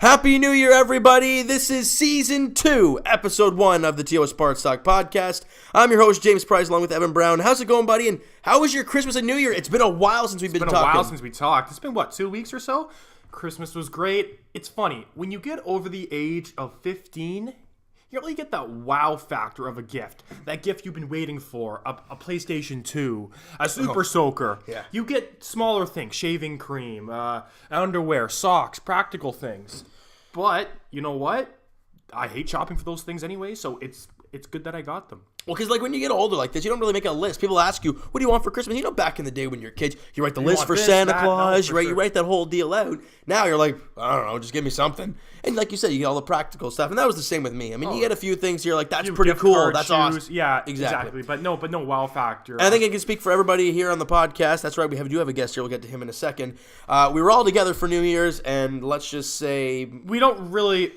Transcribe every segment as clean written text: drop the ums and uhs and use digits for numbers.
Happy New Year, everybody. This is Season 2, Episode 1 of the TO SportsTalk podcast. I'm your host, James Price, along with Evan Brown. How's it going, buddy? And how was your Christmas and New Year? It's been a while since we've been talking. It's been a while since we talked. It's been, 2 weeks or so? Christmas was great. It's funny. When you get over the age of 15, you don't really get that wow factor of a gift. That gift you've been waiting for, a PlayStation 2, a Super Soaker. Yeah. You get smaller things, shaving cream, underwear, socks, practical things. But, you know what? I hate shopping for those things anyway, so it's good that I got them. Well, because when you get older like this, you don't really make a list. People ask you, what do you want for Christmas? You know, back in the day when you're kids, you write the list for Santa Claus, you write that whole deal out. Now you're like, I don't know, just give me something. And like you said, you get all the practical stuff. And that was the same with me. I mean, you get a few things, you're like, that's pretty cool. That's awesome. Yeah, exactly. But no wow factor. And I think I can speak for everybody here on the podcast. That's right, we do have a guest here. We'll get to him in a second. We were all together for New Year's, and let's just say... We don't really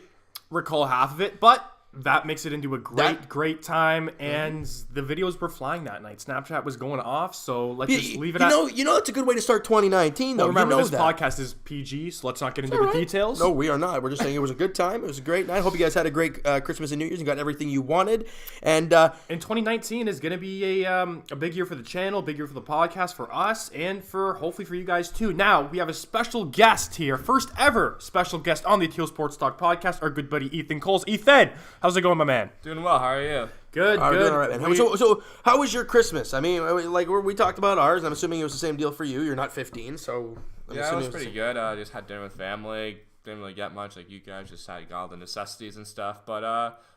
recall half of it, but... that makes it into a great time, and the videos were flying that night. Snapchat was going off, so let's just leave it at... You know that's a good way to start 2019, though. Well, remember, this podcast is PG, so let's not get into the details. No, we are not. We're just saying it was a good time. It was a great night. Hope you guys had a great Christmas and New Year's and got everything you wanted. And 2019 is going to be a big year for the channel, a big year for the podcast, for us, and hopefully for you guys, too. Now, we have a special guest here. First ever special guest on the Teal Sports Talk podcast, our good buddy Ethan Coles. Ethan! How's it going, my man? Doing well. How are you? Good. All right, man. So, how was your Christmas? I mean, like we talked about ours. I'm assuming it was the same deal for you. You're not 15, so yeah, it was pretty good. Just had dinner with family. Didn't really get much like you guys. Just had all the necessities and stuff. But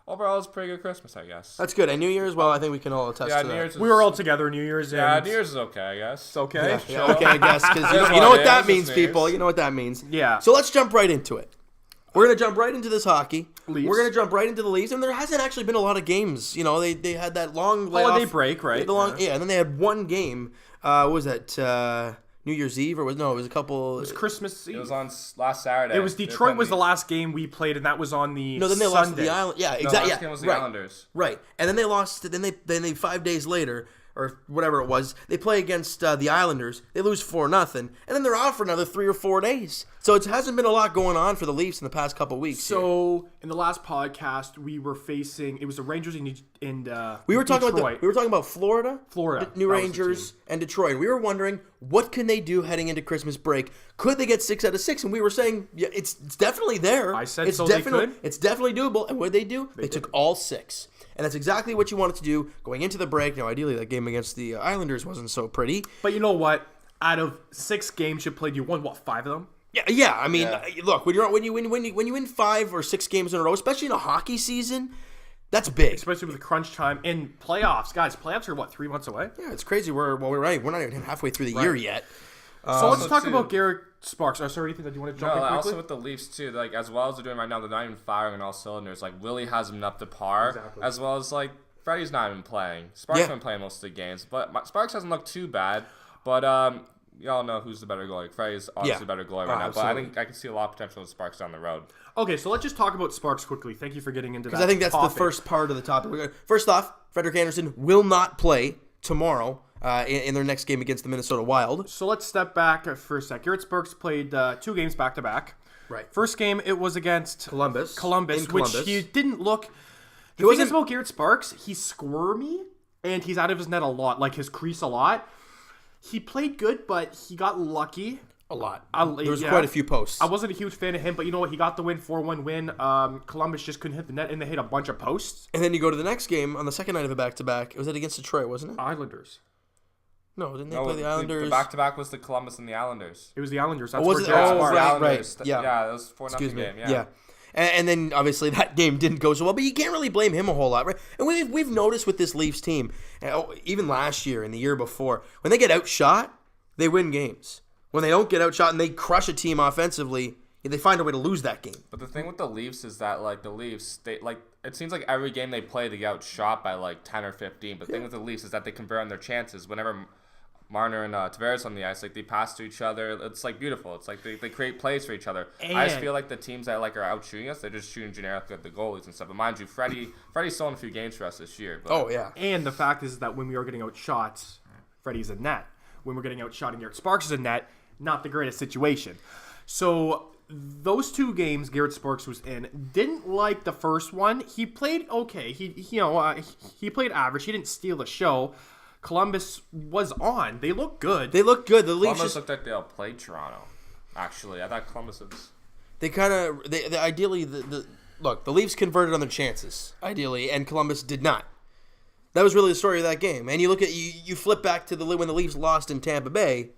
overall, it was a pretty good Christmas, I guess. That's good. And New Year's, well, I think we can all attest to that. We were all together New Year's. Yeah, New Year's is okay, I guess. It's okay. Yeah, okay, I guess, because you know what that means, people. You know what that means. Yeah. So let's jump right into it. We're going to jump right into this hockey. Leafs. We're going to jump right into the Leafs. And there hasn't actually been a lot of games. You know, they had that long holiday break, right? Yeah, and then they had one game. What was that? New Year's Eve? It was a couple... It was Christmas Eve. It was on last Saturday. It was Detroit was the last game we played, and that was on the No, then they lost to the Islanders. Yeah, exactly. The last game was the Islanders. Right. And then they lost... Then they 5 days later... or whatever it was, they play against the Islanders. They lose 4-0, and then they're out for another 3 or 4 days. So it hasn't been a lot going on for the Leafs in the past couple weeks. So in the last podcast, we were facing it was the Rangers in we were talking Detroit. about Florida, New Rangers, and Detroit. We were wondering what can they do heading into Christmas break. Could they get 6 out of 6? And we were saying, yeah, it's definitely there. I said it's so definitely, they could. It's definitely doable. And what did they do? They took all 6. And that's exactly what you wanted to do going into the break. Now, ideally, that game against the Islanders wasn't so pretty. But you know what? Out of 6 games you played, you won, 5 of them? Yeah. I mean, look, when you win 5 or 6 games in a row, especially in a hockey season, that's big. Especially with the crunch time in playoffs, guys. Playoffs are 3 months away? Yeah, it's crazy. We're not even halfway through the year yet. So let's talk about Garrett Sparks. Sorry, anything that you want to jump in quickly? Also with the Leafs too, like as well as they're doing right now, they're not even firing on all cylinders. Like Willie has them up to par, as well as like Freddie's not even playing. Sparks has been playing most of the games, but Sparks hasn't looked too bad. But y'all know who's the better goalie. Freddie's obviously the better goalie right now. But I think I can see a lot of potential with Sparks down the road. Okay, so let's just talk about Sparks quickly. Thank you for getting into that. Because I think that's the first part of the topic. First off, Frederik Andersen will not play tomorrow. In their next game against the Minnesota Wild. So let's step back for a sec. Garrett Sparks played 2 games back-to-back. Right. First game, it was against Columbus, which he didn't look... The thing is about Garrett Sparks, he's squirmy, and he's out of his net a lot, like his crease a lot. He played good, but he got lucky. A lot. There was quite a few posts. I wasn't a huge fan of him, but you know what? He got the win, 4-1 win. Columbus just couldn't hit the net, and they hit a bunch of posts. And then you go to the next game on the second night of a back-to-back. Was it against Detroit, wasn't it? Islanders. No, didn't they play the Islanders? The back-to-back was the Columbus and the Islanders. It was the Islanders. That's was it? Right. Yeah, that was 4-0 game. Yeah. And then, obviously, that game didn't go so well. But you can't really blame him a whole lot, right? And we've noticed with this Leafs team, even last year and the year before, when they get outshot, they win games. When they don't get outshot and they crush a team offensively, they find a way to lose that game. But the thing with the Leafs is that, like, the Leafs, it seems like every game they play, they get outshot by, 10 or 15. But the thing with the Leafs is that they convert on their chances. Whenever Marner and Tavares on the ice, they pass to each other. It's beautiful. It's they create plays for each other. And I just feel like the teams that are out shooting us, they're just shooting generically at the goalies and stuff. But mind you, Freddie's still in a few games for us this year. But. Oh yeah. And the fact is that when we are getting outshot, Freddie's in net. When we're getting outshot and Garrett Sparks is in net, not the greatest situation. So those 2 games Garrett Sparks was in, didn't like the first one. He played okay. He played average. He didn't steal the show. Columbus was on. They looked good. They look good. The Leafs Columbus looked like they outplayed Toronto. Actually, I thought Columbus was. They kind of ideally look. The Leafs converted on their chances ideally, and Columbus did not. That was really the story of that game. And you look at you flip back to when the Leafs lost in Tampa Bay.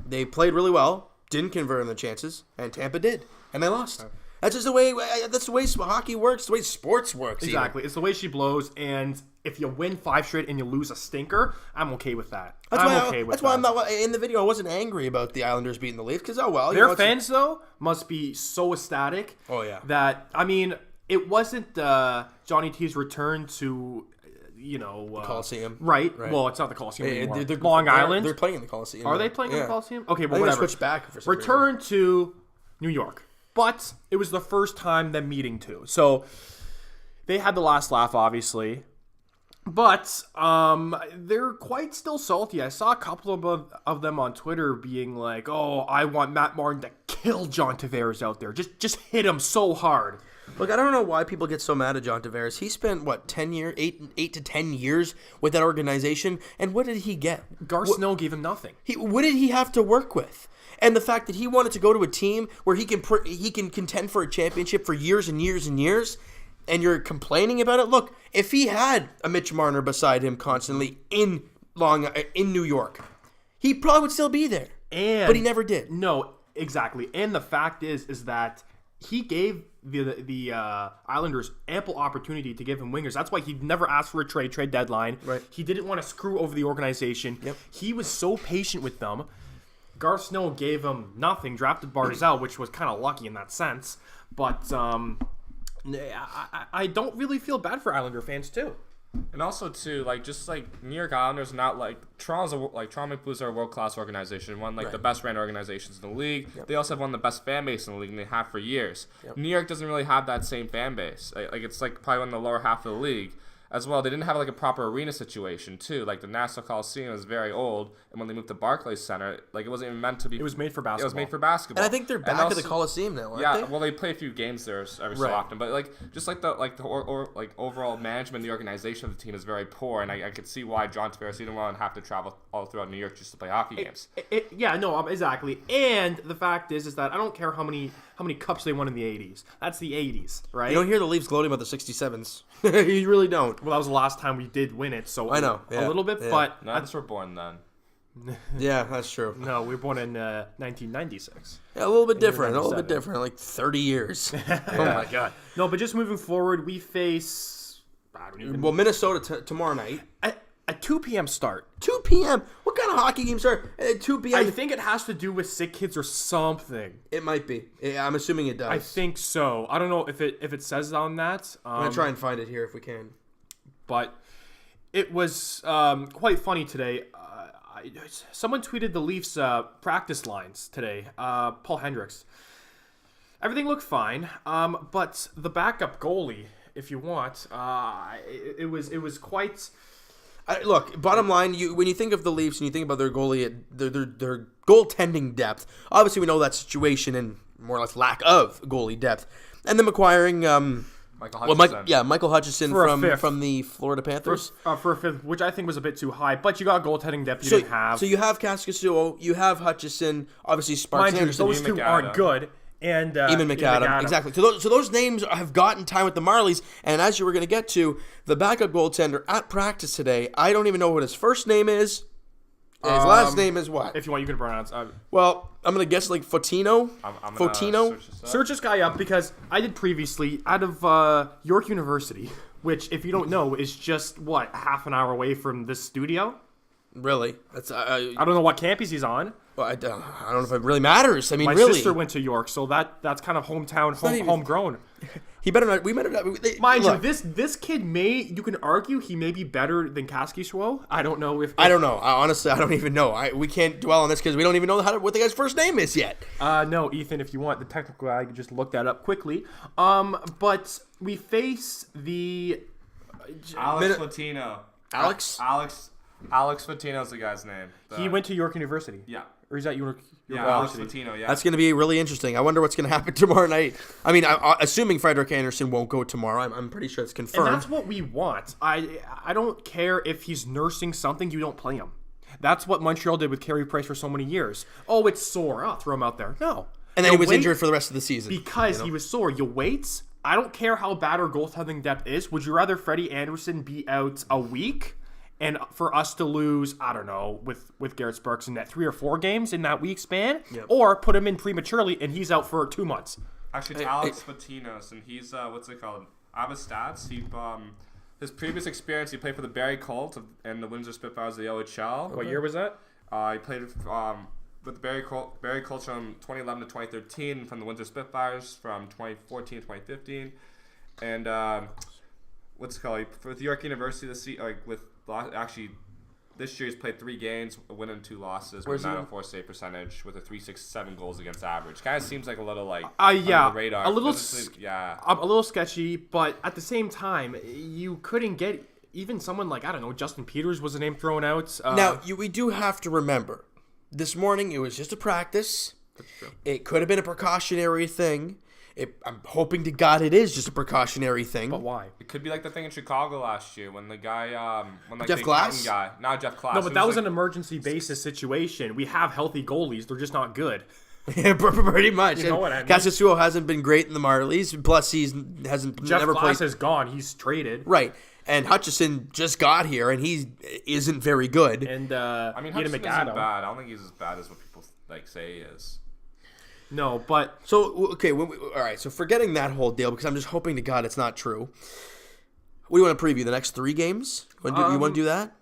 They played really well, didn't convert on the chances, and Tampa did, and they lost. That's just the way. That's the way hockey works. The way sports works. Exactly. Even. It's the way she blows, and if you win 5 straight and you lose a stinker, I'm okay with that. That's why I'm not in the video. I wasn't angry about the Islanders beating the Leafs because their fans though must be so ecstatic. Oh yeah. That it wasn't Johnny T's return to. The Coliseum. Right. Well, it's not the Coliseum anymore. They're Long Island. They're playing in the Coliseum. Are they playing in the Coliseum? Okay, well, I think whatever. they switched back for some Return to New York. But it was the first time them meeting too. So they had the last laugh, obviously. But they're quite still salty. I saw a couple of them on Twitter being like, "Oh, I want Matt Martin to kill John Tavares out there. Just hit him so hard." Look, I don't know why people get so mad at John Tavares. He spent, 10 years, 8 to 10 years with that organization, and what did he get? Gar Snow gave him nothing. What did he have to work with? And the fact that he wanted to go to a team where he can contend for a championship for years and years and years, and you're complaining about it? Look, if he had a Mitch Marner beside him constantly in New York, he probably would still be there. But he never did. No, exactly. And the fact is that he gave the Islanders ample opportunity to give him wingers. That's why he never asked for a trade deadline. Right. He didn't want to screw over the organization. Yep. He was so patient with them. Gar Snow gave him nothing, drafted Barzal, which was kind of lucky in that sense. But I don't really feel bad for Islander fans, too. And also too, New York Islanders, not Toronto Maple Leafs are a world class organization, one the best ran organizations in the league. Yep. They also have one of the best fan base in the league, and they have for years. Yep. New York doesn't really have that same fan base. It's probably one of the lower half of the league. As well, they didn't have a proper arena situation too. The Nassau Coliseum is very old, and when they moved to Barclays Center, it wasn't even meant to be. It was made for basketball. It was made for basketball. And I think they're back at the Coliseum now, aren't they? Yeah, well, they play a few games there every so often, but the overall management, the organization of the team is very poor, and I could see why John Tavares didn't want to have to travel all throughout New York just to play hockey games. Exactly. And the fact is that I don't care how many cups they won in the 80s. That's the 80s, right? You don't hear the Leafs gloating about the 67s. You really don't. Well, that was the last time we did win it, so I know, a little bit, yeah. but None of us were born then. Yeah, that's true. No, we were born in 1996. Yeah, a little bit different, 30 years. Oh my God. No, but just moving forward, we face Minnesota tomorrow night. A 2 p.m. start. 2 p.m. What kind of hockey games start at 2 p.m.? I think it has to do with sick kids or something. It might be. I'm assuming it does. I think so. I don't know if it says on that. I'm gonna try and find it here if we can. But it was quite funny today. Someone tweeted the Leafs practice lines today. Paul Hendricks. Everything looked fine, but the backup goalie, if you want, it was quite. Look, bottom line, when you think of the Leafs and you think about their goalie, their goaltending depth, obviously we know that situation and more or less lack of goalie depth. And them acquiring Michael Hutchinson. Michael Hutchinson from the Florida Panthers. For a fifth, which I think was a bit too high, but you got goaltending depth you didn't have. So you have Kaskasuo, you have Hutchison, obviously Sparks Anderson. Those two aren't good. And Eamon McAdam. Exactly. So those names have gotten time with the Marlies, and as you were going to get to, the backup goaltender at practice today, I don't even know what his first name is. His last name is what? If you want, you can pronounce. Well, I'm going to guess Fotino. Fotino. Search this guy up because I did previously out of York University, which, if you don't know, is just, half an hour away from this studio? Really? That's I don't know what campus he's on. Well, I don't know if it really matters. I mean, my really. sister went to York, so that's kind of homegrown. He better not. We better not. Mind you, this kid you can argue he may be better than Kaskisuo. I don't know if. I don't know. Honestly, I don't even know. We can't dwell on this because we don't even know what the guy's first name is yet. No, Ethan, if you want the technical guy, you can just look that up quickly. But we face the Alex Fotino. Alex Fotino's the guy's name. He went to York University. Yeah. Or is that York Alex Patino, yeah. That's going to be really interesting. I wonder what's going to happen tomorrow night. I mean, assuming Frederik Andersen won't go tomorrow, I'm pretty sure it's confirmed. And that's what we want. I don't care if he's nursing something, you don't play him. That's what Montreal did with Carey Price for so many years. Oh, it's sore. I'll throw him out there. No. And then he was injured for the rest of the season. Because he was sore. You wait. I don't care how bad our goaltending depth is. Would you rather Freddie Andersen be out a week and for us to lose, I don't know, with Garrett Sparks in that 3 or 4 games in that week span? Yep. Or put him in prematurely and he's out for 2 months? Actually, it's Alex Patinos, and he's, what's it called? I have his stats. His previous experience, he played for the Barrie Colts and the Windsor Spitfires of the OHL. What year was that? He played with the Barrie Colts from 2011 to 2013, from the Windsor Spitfires from 2014 to 2015, and what's it called? With York University this year he's played 3 games, a win and 2 losses, with 904 save percentage, with a 3.67 goals against average. Kind of seems like a little under the radar. A little sketchy, but at the same time, you couldn't get even someone like, I don't know, Justin Peters was a name thrown out. We do have to remember, this morning it was just a practice. That's true. It could have been a precautionary thing. I'm hoping to God it is just a precautionary thing. But why? It could be like the thing in Chicago last year when the guy, Jeff Glass? Not Jeff Glass. No, but that was an emergency basis situation. We have healthy goalies; they're just not good. Yeah, pretty much. You know what I mean? Cassasuo hasn't been great in the minor leagues. Plus, Jeff never Glass played. is gone; he's traded. Right, and Hutchison just got here, and he isn't very good. And Hutchison isn't bad. I don't think he's as bad as what people say he is. No, but so okay. All right. So forgetting that whole deal, because I'm just hoping to God it's not true. What do you want to preview the next 3 games? You want to do that?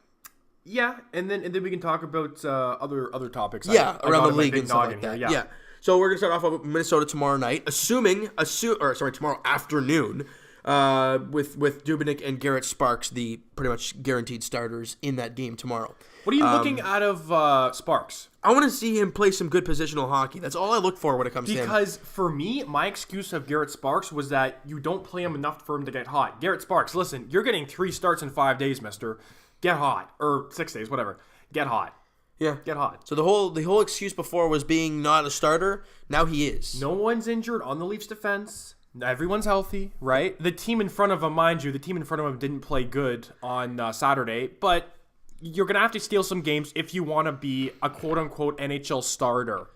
Yeah, and then we can talk about other topics. Around the league and stuff like that. Yeah. So we're gonna start off with Minnesota tomorrow night, tomorrow afternoon, with Dubnyk and Garrett Sparks, the pretty much guaranteed starters in that game tomorrow. What are you looking out of Sparks? I want to see him play some good positional hockey. That's all I look for when it comes to him. Because for me, my excuse of Garrett Sparks was that you don't play him enough for him to get hot. Garrett Sparks, listen, you're getting 3 starts in 5 days, mister. Get hot. Or 6 days, whatever. Get hot. Yeah. Get hot. So the whole excuse before was being not a starter. Now he is. No one's injured on the Leafs defense. Everyone's healthy, right? The team in front of him, mind you, didn't play good on Saturday, but you're going to have to steal some games if you want to be a quote-unquote NHL starter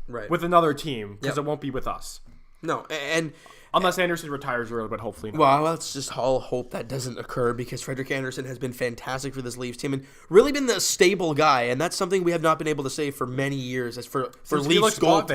with another team, because it won't be with us. No, and unless Anderson retires early, but hopefully not. Well, let's just all hope that doesn't occur, because Frederik Andersen has been fantastic for this Leafs team and really been the stable guy, and that's something we have not been able to say for many years as for Leafs goal.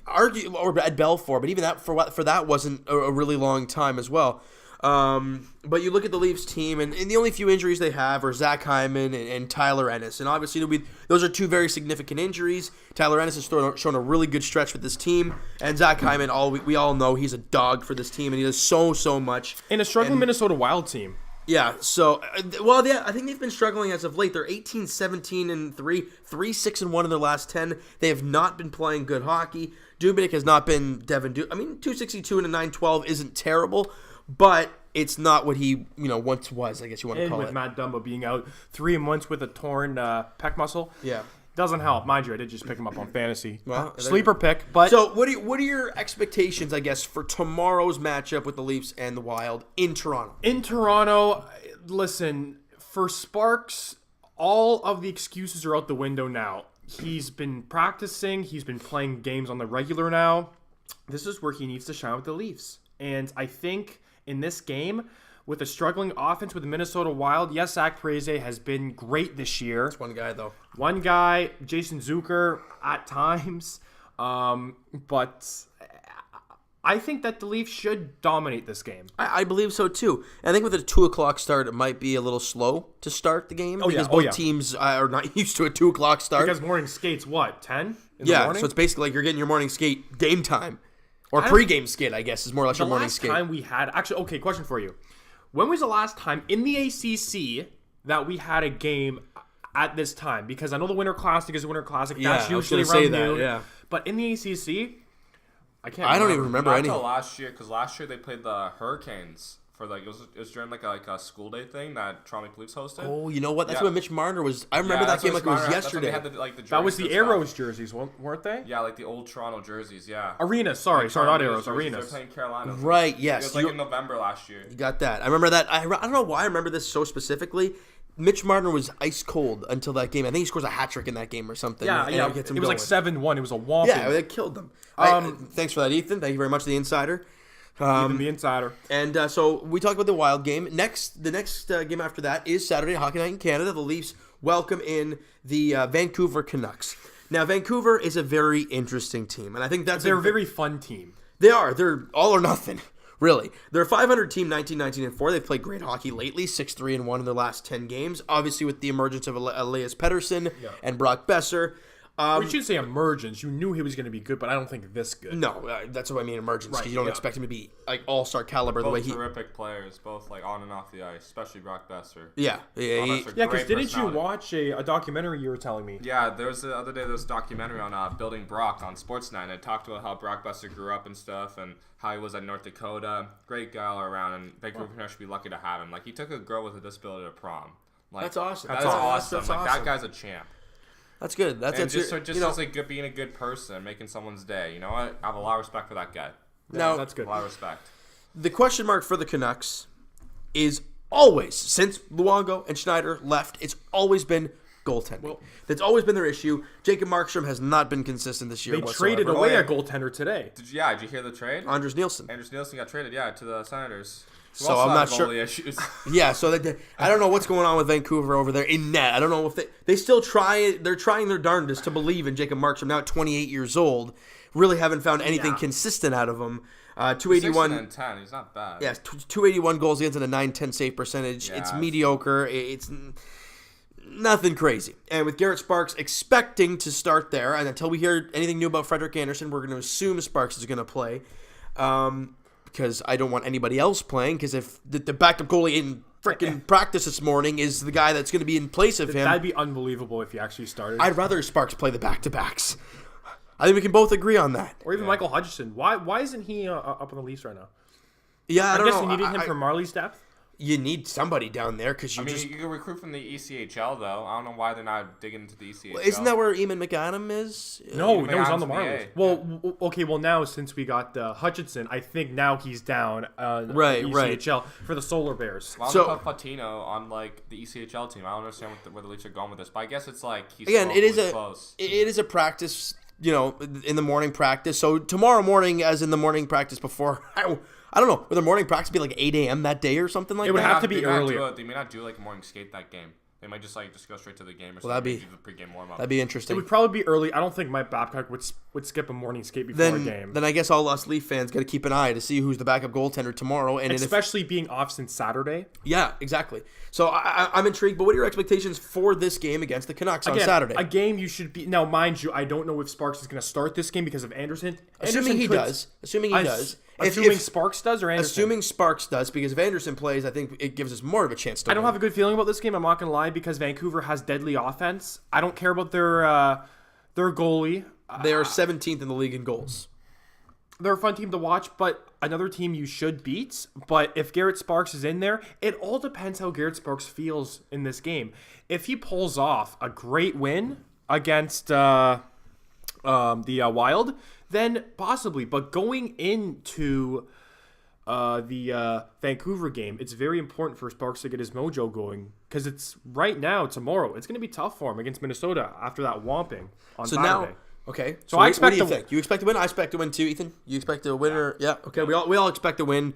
Argue or at Belfour, but even that for that wasn't a really long time as well. But you look at the Leafs team, and the only few injuries they have are Zach Hyman and Tyler Ennis. And obviously, those are 2 very significant injuries. Tyler Ennis has shown a really good stretch with this team. And Zach Hyman, we all know he's a dog for this team, and he does so much. In a struggling Minnesota Wild team. Yeah, so, I think they've been struggling as of late. They're 18-17-3, 3-6-1 in their last 10. They have not been playing good hockey. Dubnyk has not been Devin Dubnyk. I mean, 262 and a 912 isn't terrible, but it's not what he once was, I guess you want to call it. And with Matt Dumba being out 3 months with a torn pec muscle. Yeah. Doesn't help. Mind you, I did just pick him up on fantasy. Well, sleeper pick. But so what are your expectations, I guess, for tomorrow's matchup with the Leafs and the Wild in Toronto? In Toronto, listen, for Sparks, all of the excuses are out the window now. He's been practicing. He's been playing games on the regular now. This is where he needs to shine with the Leafs. And I think in this game, with a struggling offense with the Minnesota Wild, yes, Zach Parise has been great this year. It's one guy, though. One guy, Jason Zucker, at times. But I think that the Leafs should dominate this game. I believe so, too. I think with a 2 o'clock start, it might be a little slow to start the game. Because both teams are not used to a 2 o'clock start. Because morning skate's what, 10 in the morning? So it's basically like you're getting your morning skate game time. Or pregame skate, I guess, is more or less your morning skate. The last time we had... Actually, okay, question for you. When was the last time in the ACC that we had a game at this time? Because I know the Winter Classic is a Winter Classic. That's usually around noon. Yeah. But in the ACC, I don't even remember any. Until last year, because last year they played the Hurricanes for like it was during like a school day thing that Toronto Maple Leafs hosted. Oh, you know what? That's Yeah. when Mitch Marner was. I remember that game like it was yesterday. Had the That was the jerseys and Arrows stuff. jerseys, weren't they? Yeah, like the old Toronto jerseys. Yeah. Arenas, sorry, not Arrows, They're Arenas. playing Carolina. Right. It Yes. was like in November last year. You got that. I remember that. I don't know why I remember this so specifically. Mitch Marner was ice cold until that game. I think he scores a hat trick in that game or something. Yeah, and yeah. it gets him It was like going. 7-1. It was a whomping. Yeah, they killed them. Thanks for that, Ethan. Thank you very much, the insider. Even the insider. And so we talked about the Wild game. The next game after that is Saturday, Hockey Night in Canada. The Leafs welcome in the Vancouver Canucks. Now, Vancouver is a very interesting team, and I think They're a very fun team. They are. They're all or nothing, really. They're a 500 team, 19-19-4. They've played great hockey lately, 6-3-1 in their last 10 games. Obviously, with the emergence of Elias Pettersson and Brock Besser. We shouldn't say emergence. You knew he was going to be good, but I don't think this good. No, that's what I mean, emergence, because Right, you don't yeah. expect him to be like all-star caliber the way Both he. terrific players, both like on and off the ice, especially Brock Besser. Yeah, Besser, Yeah, because great didn't you personality. watch a documentary you were telling me? Yeah, there was the other day there was a documentary on Building Brock on Sportsnet, and it talked about how Brock Besser grew up and stuff, and how he was at North Dakota. Great guy all around, and Vancouver should be lucky to have him. Like, he took a girl with a disability to prom. Like, That's awesome. That's That's awesome. that's Like, awesome. that guy's a champ. That's good. That's And just you know, as like being a good person, making someone's day. You know what? I have a lot of respect for that guy. now That's good. A lot of respect. the question mark for the Canucks is always, since Luongo and Schneider left, it's always been goaltending. That's always been their issue. Jacob Markstrom has not been consistent this year They whatsoever. traded away a goaltender today. Did you hear the trade? Andres Nielsen. Anders Nielsen got traded, to the Senators. Who So also I'm had not sure- goalie issues. Yeah, so I don't know what's going on with Vancouver over there in net. I don't know if they still try. They're trying their darndest to believe in Jacob Markstrom now at 28 years old. Really haven't found anything consistent out of him. 281 6 and 10. He's not bad. Yeah, 281 goals against and a 910 save percentage. Yeah, it's it's- mediocre. It's nothing crazy. And with Garrett Sparks expecting to start there, and until we hear anything new about Frederik Andersen, we're going to assume Sparks is going to play. Because I don't want anybody else playing. Because if the backup goalie in freaking practice this morning is the guy that's going to be in place of him, That'd be unbelievable if he actually started. I'd rather Sparks play the back-to-backs. I think we can both agree on that. Or even Michael Hutchison. Why isn't he up on the Leafs right now? Yeah, I I don't guess know. you needed him for Marley's depth. You need somebody down there because you I mean, just. you can recruit from the ECHL, though. I don't know why they're not digging into the ECHL. Isn't that where Eamon McAdam is? No, Even he's on the McAdam's in the Marlies. A. Well, okay, now since we got Hutchinson, I think now he's down Right, the right. ECHL for the Solar Bears. Why So- don't they put Platino on like the ECHL team? I don't understand where the Leafs are going with this, but I guess it's like he's Again, it is woefully a close. it is a practice, in the morning practice. So tomorrow morning, as in the morning practice before, I don't know, would the morning practice be like 8 a.m. that day or something like It would that? have to be They may not do earlier. They may not do like a morning skate that game. They might just go straight to the game or that'd something. be- Do the pregame warm up. That'd be It interesting. would probably be early. I don't think Mike Babcock would skip a morning skate before a game. Then I guess all us Leaf fans got to keep an eye to see who's the backup goaltender tomorrow. And if, Especially being off since Saturday. yeah, exactly. So I'm intrigued. But what are your expectations for this game against the Canucks on Again, Saturday? a game you should be now, mind you. I don't know if Sparks is going to start this game because of Anderson. Assuming he does. Assuming Sparks does or Anderson. Assuming Sparks does, because if Anderson plays, I think it gives us more of a chance to I don't win. have a good feeling about this game. I'm not going to lie because Vancouver has deadly offense. I don't care about their goalie. They are 17th in the league in goals. They're a fun team to watch, but another team you should beat. But if Garrett Sparks is in there, it all depends how Garrett Sparks feels in this game. If he pulls off a great win against the Wild, then possibly. But going into the Vancouver game, it's very important for Sparks to get his mojo going because it's right now, tomorrow. It's going to be tough for him against Minnesota after that whomping on So Saturday. now, okay. So what, I expect what do you to- think? You expect to win? I expect to win too, Ethan. You expect to win or yeah? Okay, we all expect to win.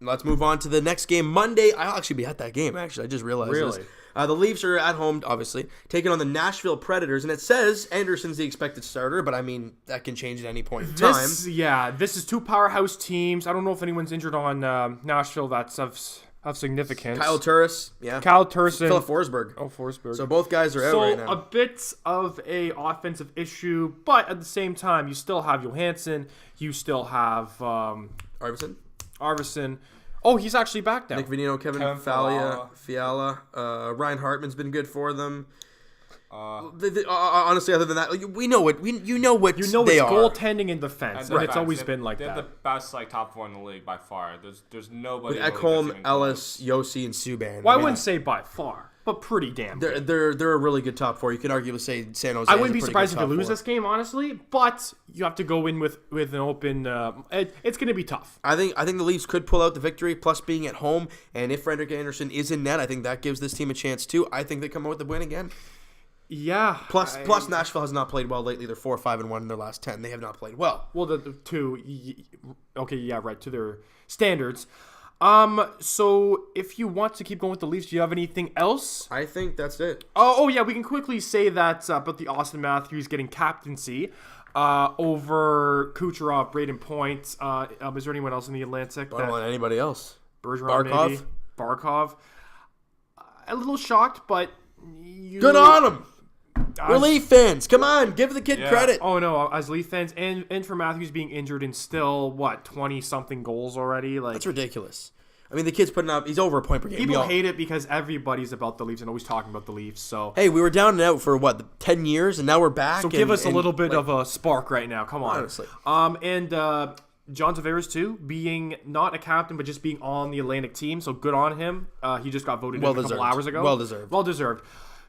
Let's move on to the next game Monday. I'll actually be at that game. Actually, I just realized Really? this. The Leafs are at home, obviously, taking on the Nashville Predators, and it says Anderson's the expected starter, but I mean that can change at any point in time. This is two powerhouse teams. I don't know if anyone's injured on Nashville that's of significance. Kyle Turris, yeah. Cal Turson. Philip Forsberg. Oh, Forsberg. So both guys are out So right now. a bit of a offensive issue, but at the same time, you still have Johansson. You still have Arvidsson. Oh, he's actually back now. Nick Venino, Kevin Fiala. Ryan Hartman's been good for them. Honestly, other than that, we know what You know they it's are. goaltending and defense, and Right. it's always been like They're that. the best top 4 in the league by far. There's nobody. With really that's Ekholm, even Ellis, close. Yossi, and Subban. Well, I wouldn't say by far, but pretty damn good. They're a really good top 4. You can arguably say San Jose. I is wouldn't a be pretty surprised good if you top lose 4. this game, honestly, but you have to go in with an open. It's going to be tough. I think the Leafs could pull out the victory, plus being at home, and if Frederik Andersen is in net, I think that gives this team a chance too. I think they come out with the win again. Yeah. Plus Nashville has not played well lately. They're 4-5-1 in their last 10. They have not played well. Well, the two. Okay, yeah, right, to their standards. So if you want to keep going with the Leafs, do you have anything else? I think that's it. Oh yeah, we can quickly say that about the Austin Matthews getting captaincy over Kucherov, Braden Point. Is there anyone else in the Atlantic? I don't want anybody else. Bergeron, Barkov? maybe? Barkov. A little shocked, but Good on him. We're Leaf fans. Come on, give the kid credit. Oh no, as Leaf fans, and for Matthews being injured and still 20-something goals already, like That's ridiculous. I mean, the kid's putting up. He's over a point per game. people hate it because everybody's about the Leafs and always talking about the Leafs. So Hey, we were down and out for 10 years, and now we're back. So give us a little bit of a spark right now. Come on. Honestly. And John Tavares too, being not a captain but just being on the Atlantic team. So good on him. He just got voted in a couple hours ago. Well deserved. Well deserved.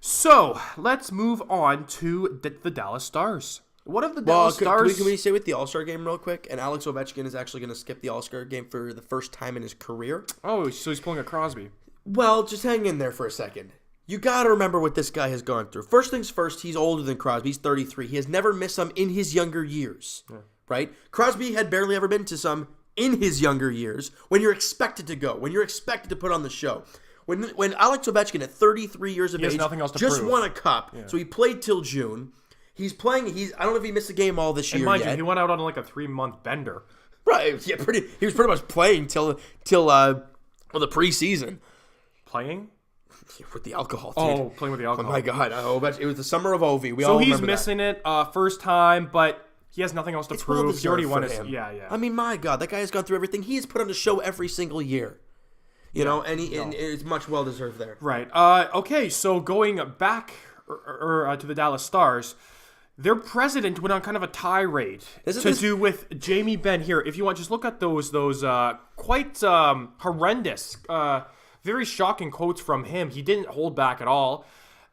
So let's move on to the Dallas Stars. What of the Dallas Stars? Can we say with the All-Star game real quick? And Alex Ovechkin is actually going to skip the All-Star game for the first time in his career. Oh, so he's pulling a Crosby. Well, just hang in there for a second. You got to remember what this guy has gone through. First things first, he's older than Crosby. He's 33. He has never missed some in his younger years, right? Crosby had barely ever been to some in his younger years when you're expected to go, when you're expected to put on the show. When Alex Ovechkin at 33 years of age nothing else to just prove. won a cup, so he played till June. He's playing. I don't know if he missed a game all this year And mind yet. you, he went out on like a 3-month bender. Right? Yeah, he was pretty much playing till the preseason Playing? with the alcohol. Dude. Oh, playing with the Oh alcohol. my God! It was the summer of Ovi. We So all he's remember missing it first time, but he has nothing else to It's prove. He already well-deserved won for his. him. Yeah. I mean, my God, that guy has gone through everything. He has put on a show every single year. And it's much well deserved there. Right. Okay. So going back to the Dallas Stars, their president went on kind of a tirade do with Jamie Benn here. If you want, just look at those quite horrendous, very shocking quotes from him. He didn't hold back at all.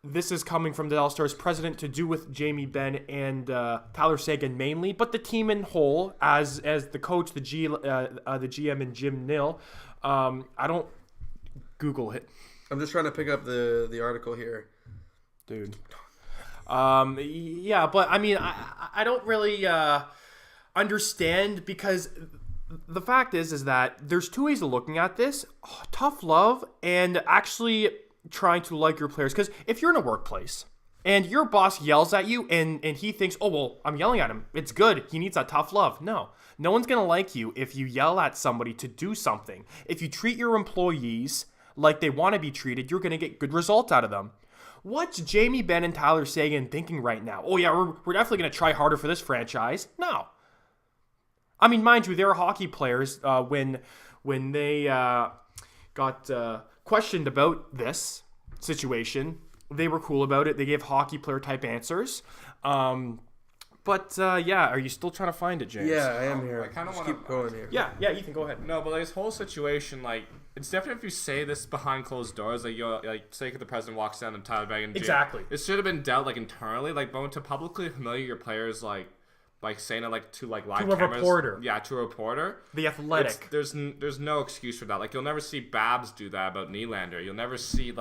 This is coming from the Dallas Stars president to do with Jamie Benn and Tyler Seguin mainly, but the team in whole, as the coach, the GM, and Jim Nill. I don't Google it. I'm just trying to pick up the article here, dude. Yeah, but I mean, I don't really understand, because the fact is that there's two ways of looking at this: tough love and actually trying to like your players. Because if you're in a workplace and your boss yells at you and he thinks, oh, well, I'm yelling at him, it's good, he needs that tough love. No one's going to like you if you yell at somebody to do something. If you treat your employees like they want to be treated, you're going to get good results out of them. What's Jamie Benn and Tyler Seguin thinking right now? Oh, yeah, we're definitely going to try harder for this franchise. No. I mean, mind you, they're hockey players. When they got questioned about this situation, they were cool about it. They gave hockey player type answers. But are you still trying to find it, James? Yeah, I am here. I kind of want to keep going here. Yeah, Ethan, go ahead. No, but this whole situation, it's different if you say this behind closed doors. Say if the president walks down and Tyler Begg and Exactly. It should have been dealt internally, but to publicly humiliate your players, saying it to live to cameras. A reporter. Yeah, to a reporter. The Athletic. There's no excuse for that. You'll never see Babs do that about Nylander. You'll never see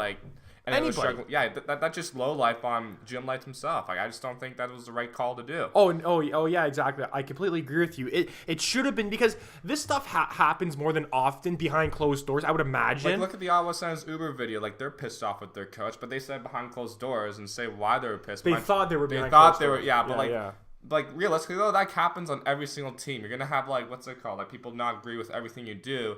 anybody. Yeah, that's just low life on Jim Light himself. I just don't think that was the right call to do. Oh yeah, exactly. I completely agree with you. It should have been, because this stuff happens more than often behind closed doors, I would imagine. Look at the Ottawa Senators Uber video. They're pissed off with their coach, but they said behind closed doors and say why they were pissed. They thought they were behind closed doors. Yeah, but realistically though, that happens on every single team. You're gonna have what's it called? People not agree with everything you do.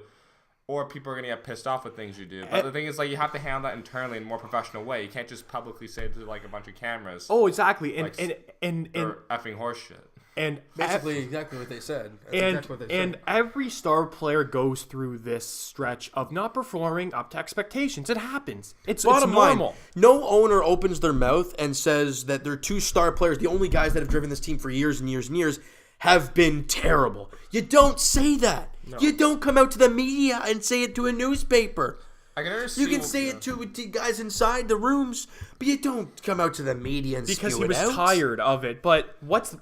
or people are gonna get pissed off with things you do. But the thing is, like, you have to handle that internally in a more professional way. You can't just publicly say it to like a bunch of cameras. Oh, exactly. And Effing horseshit. And Basically, exactly what they said. That's exactly what they and said. every star player goes through this stretch of not performing up to expectations. It happens. It's normal. Line, no owner opens their mouth and says that their 2 star players, the only guys that have driven this team for years and years and years, have been terrible. You don't say that. No. You don't come out to the media and say it to a newspaper. I can understand. You can say it to guys inside the rooms, but you don't come out to the media and because spew he was it out. tired of it. But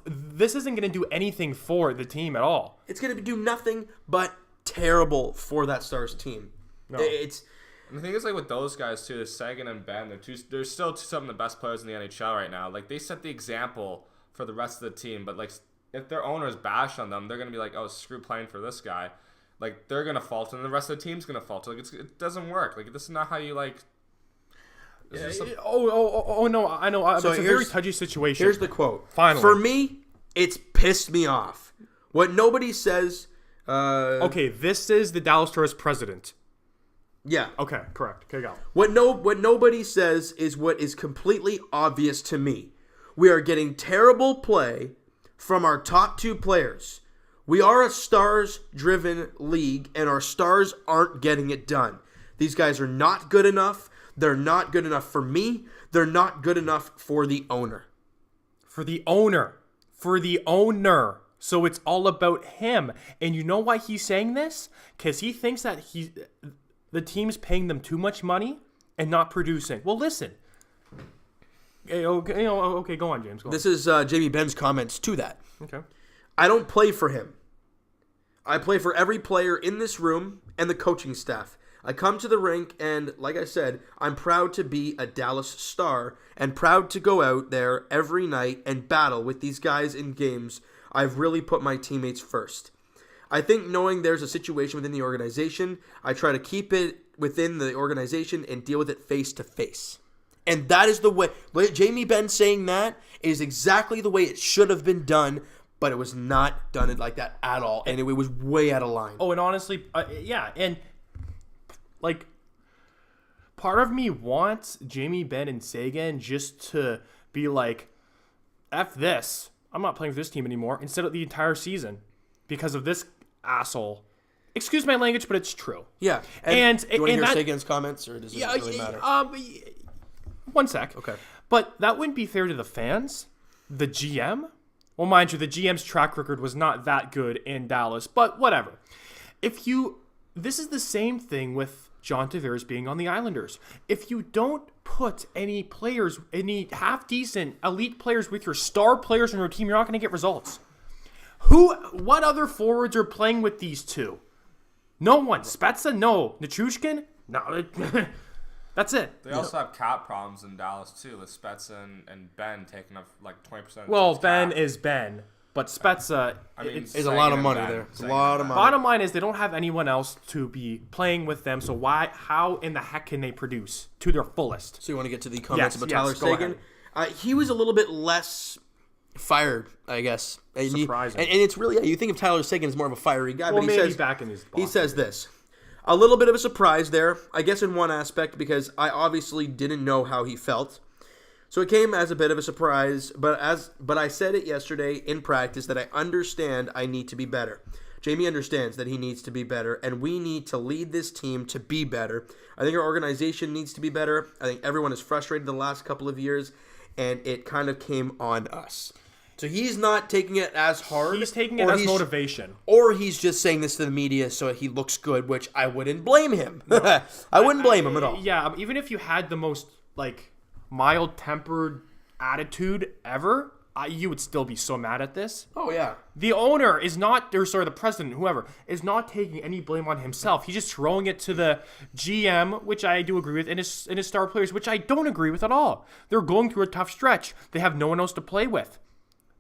this isn't going to do anything for the team at all. It's going to do nothing but terrible for that Stars team. No. It's And the thing is, like, with those guys too, Sagan and Ben, they're still some of the best players in the NHL right now. Like, they set the example for the rest of the team. But like, if their owners bash on them, they're gonna be like, "Oh, screw playing for this guy." Like, they're gonna falter, and the rest of the team's gonna falter. Like, it doesn't work. Like, this is not how you like. No, I know. So it's a very touchy situation. Here's the quote. Finally, for me, it's pissed me off. What nobody says. Okay, this is the Dallas Stars president. Yeah. Okay, correct. Okay, go. What nobody says is what is completely obvious to me. We are getting terrible play from our top 2 players. We are a stars-driven league, and our stars aren't getting it done. These guys are not good enough. They're not good enough for me. They're not good enough for the owner. For the owner. So it's all about him. And you know why he's saying this? Because he thinks that the team's paying them too much money and not producing. Well, listen. Okay, go on, James. Go on. This is Jamie Benn's comments to that. Okay. I don't play for him. I play for every player in this room and the coaching staff. I come to the rink and, like I said, I'm proud to be a Dallas Star and proud to go out there every night and battle with these guys in games. I've really put my teammates first. I think knowing there's a situation within the organization, I try to keep it within the organization and deal with it face to face. And that is the way. Jamie Benn saying that is exactly the way it should have been done, but it was not done like that at all. And it was way out of line. Oh, and honestly, yeah. And, like, part of me wants Jamie Benn and Sagan just to be like, F this. I'm not playing for this team anymore instead of the entire season because of this asshole. Excuse my language, but it's true. Yeah. And do you want to hear Sagan's comments, or does it really matter? One sec. Okay. But that wouldn't be fair to the fans, the GM. Well, mind you, the GM's track record was not that good in Dallas, but whatever. This is the same thing with John Tavares being on the Islanders. If you don't put any players, any half-decent elite players with your star players on your team, you're not going to get results. What other forwards are playing with these 2? No one. Spezza? No. Nichushkin? No. That's it. They also have cap problems in Dallas, too, with Spezza and Ben taking up like 20%. Well, Ben is Ben, but Spezza is a lot of money there. It's a lot of money. Bottom line is they don't have anyone else to be playing with them, so how in the heck can they produce to their fullest? So you want to get to the comments about Tyler go Sagan? He was a little bit less fired, I guess. Surprising. And it's really, you think of Tyler Sagan as more of a fiery guy, well, but maybe back in his box. He says this. A little bit of a surprise there, I guess in one aspect, because I obviously didn't know how he felt. So it came as a bit of a surprise, but I said it yesterday in practice that I understand I need to be better. Jamie understands that he needs to be better, and we need to lead this team to be better. I think our organization needs to be better. I think everyone is frustrated the last couple of years, and it kind of came on us. So he's not taking it as hard. He's taking it as motivation. Or he's just saying this to the media so he looks good, which I wouldn't blame him. No. I wouldn't blame him at all. Yeah, even if you had the most, mild-tempered attitude ever, you would still be so mad at this. Oh, yeah. The owner is not, the president, whoever, is not taking any blame on himself. He's just throwing it to the GM, which I do agree with, and his star players, which I don't agree with at all. They're going through a tough stretch. They have no one else to play with.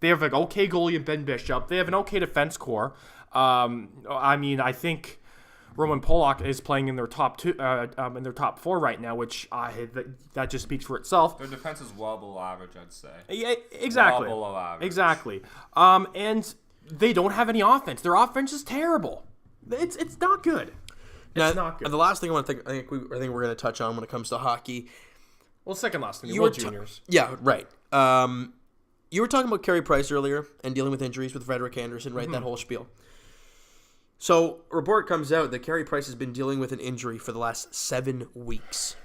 They have an okay goalie in Ben Bishop. They have an okay defense core. I think Roman Polak is playing in their top 2, in their top 4 right now, which that just speaks for itself. Their defense is well below average, I'd say. Yeah, exactly. Well below average. Exactly. And they don't have any offense. Their offense is terrible. It's not good. It's not good. The last thing I think we're going to touch on when it comes to hockey. Well, second last thing, You World were Juniors. Yeah, right. You were talking about Carey Price earlier and dealing with injuries with Frederick Anderson, right? That whole spiel. So, a report comes out that Carey Price has been dealing with an injury for the last 7 weeks.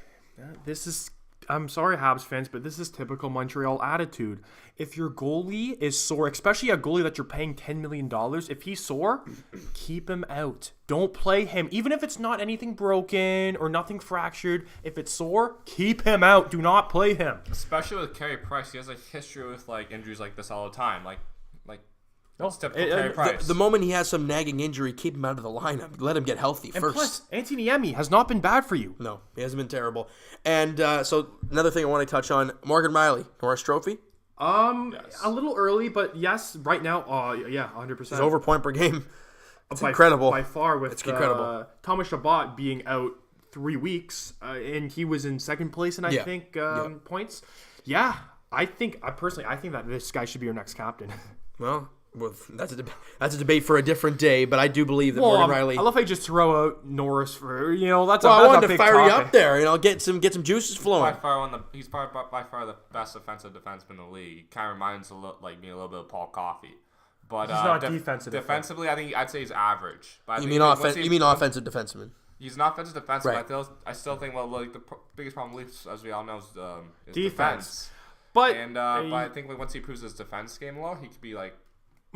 This is, I'm sorry, Habs fans, but this is typical Montreal attitude. If your goalie is sore, especially a goalie that you're paying $10 million, if he's sore, keep him out. Don't play him. Even if it's not anything broken or nothing fractured, if it's sore, keep him out. Do not play him. Especially with Carey Price, he has a history with like injuries like this all the time. It's typical Carey Price. The moment he has some nagging injury, keep him out of the lineup. Let him get healthy And first. plus, Anthony Niemi has not been bad for you. No, he hasn't been terrible. And so another thing I want to touch on, Morgan Riley, Norris Trophy. Yes. A little early, but yes, right now, yeah, 100%. He's over point per game. It's by, incredible. By far, with It's incredible. Thomas Chabot being out 3 weeks, and he was in second place in, I think, points. Yeah, I think that this guy should be your next captain. Well, that's a debate for a different day, but I do believe that Morgan Riley. I love how you just throw out Norris for, that's I a wanted to big fire topic. you up there, get some juices flowing. He's by far the best offensive defenseman in the league. Kind of reminds like me a little bit of Paul Coffey. But He's not defensive. Defensively, I'd say he's average. But You mean offensive defenseman? He's an offensive defenseman. Right. But I still think the biggest problem with Leafs, as we all know, is Defense. defense. But I think once he proves his defense game well, he could be like.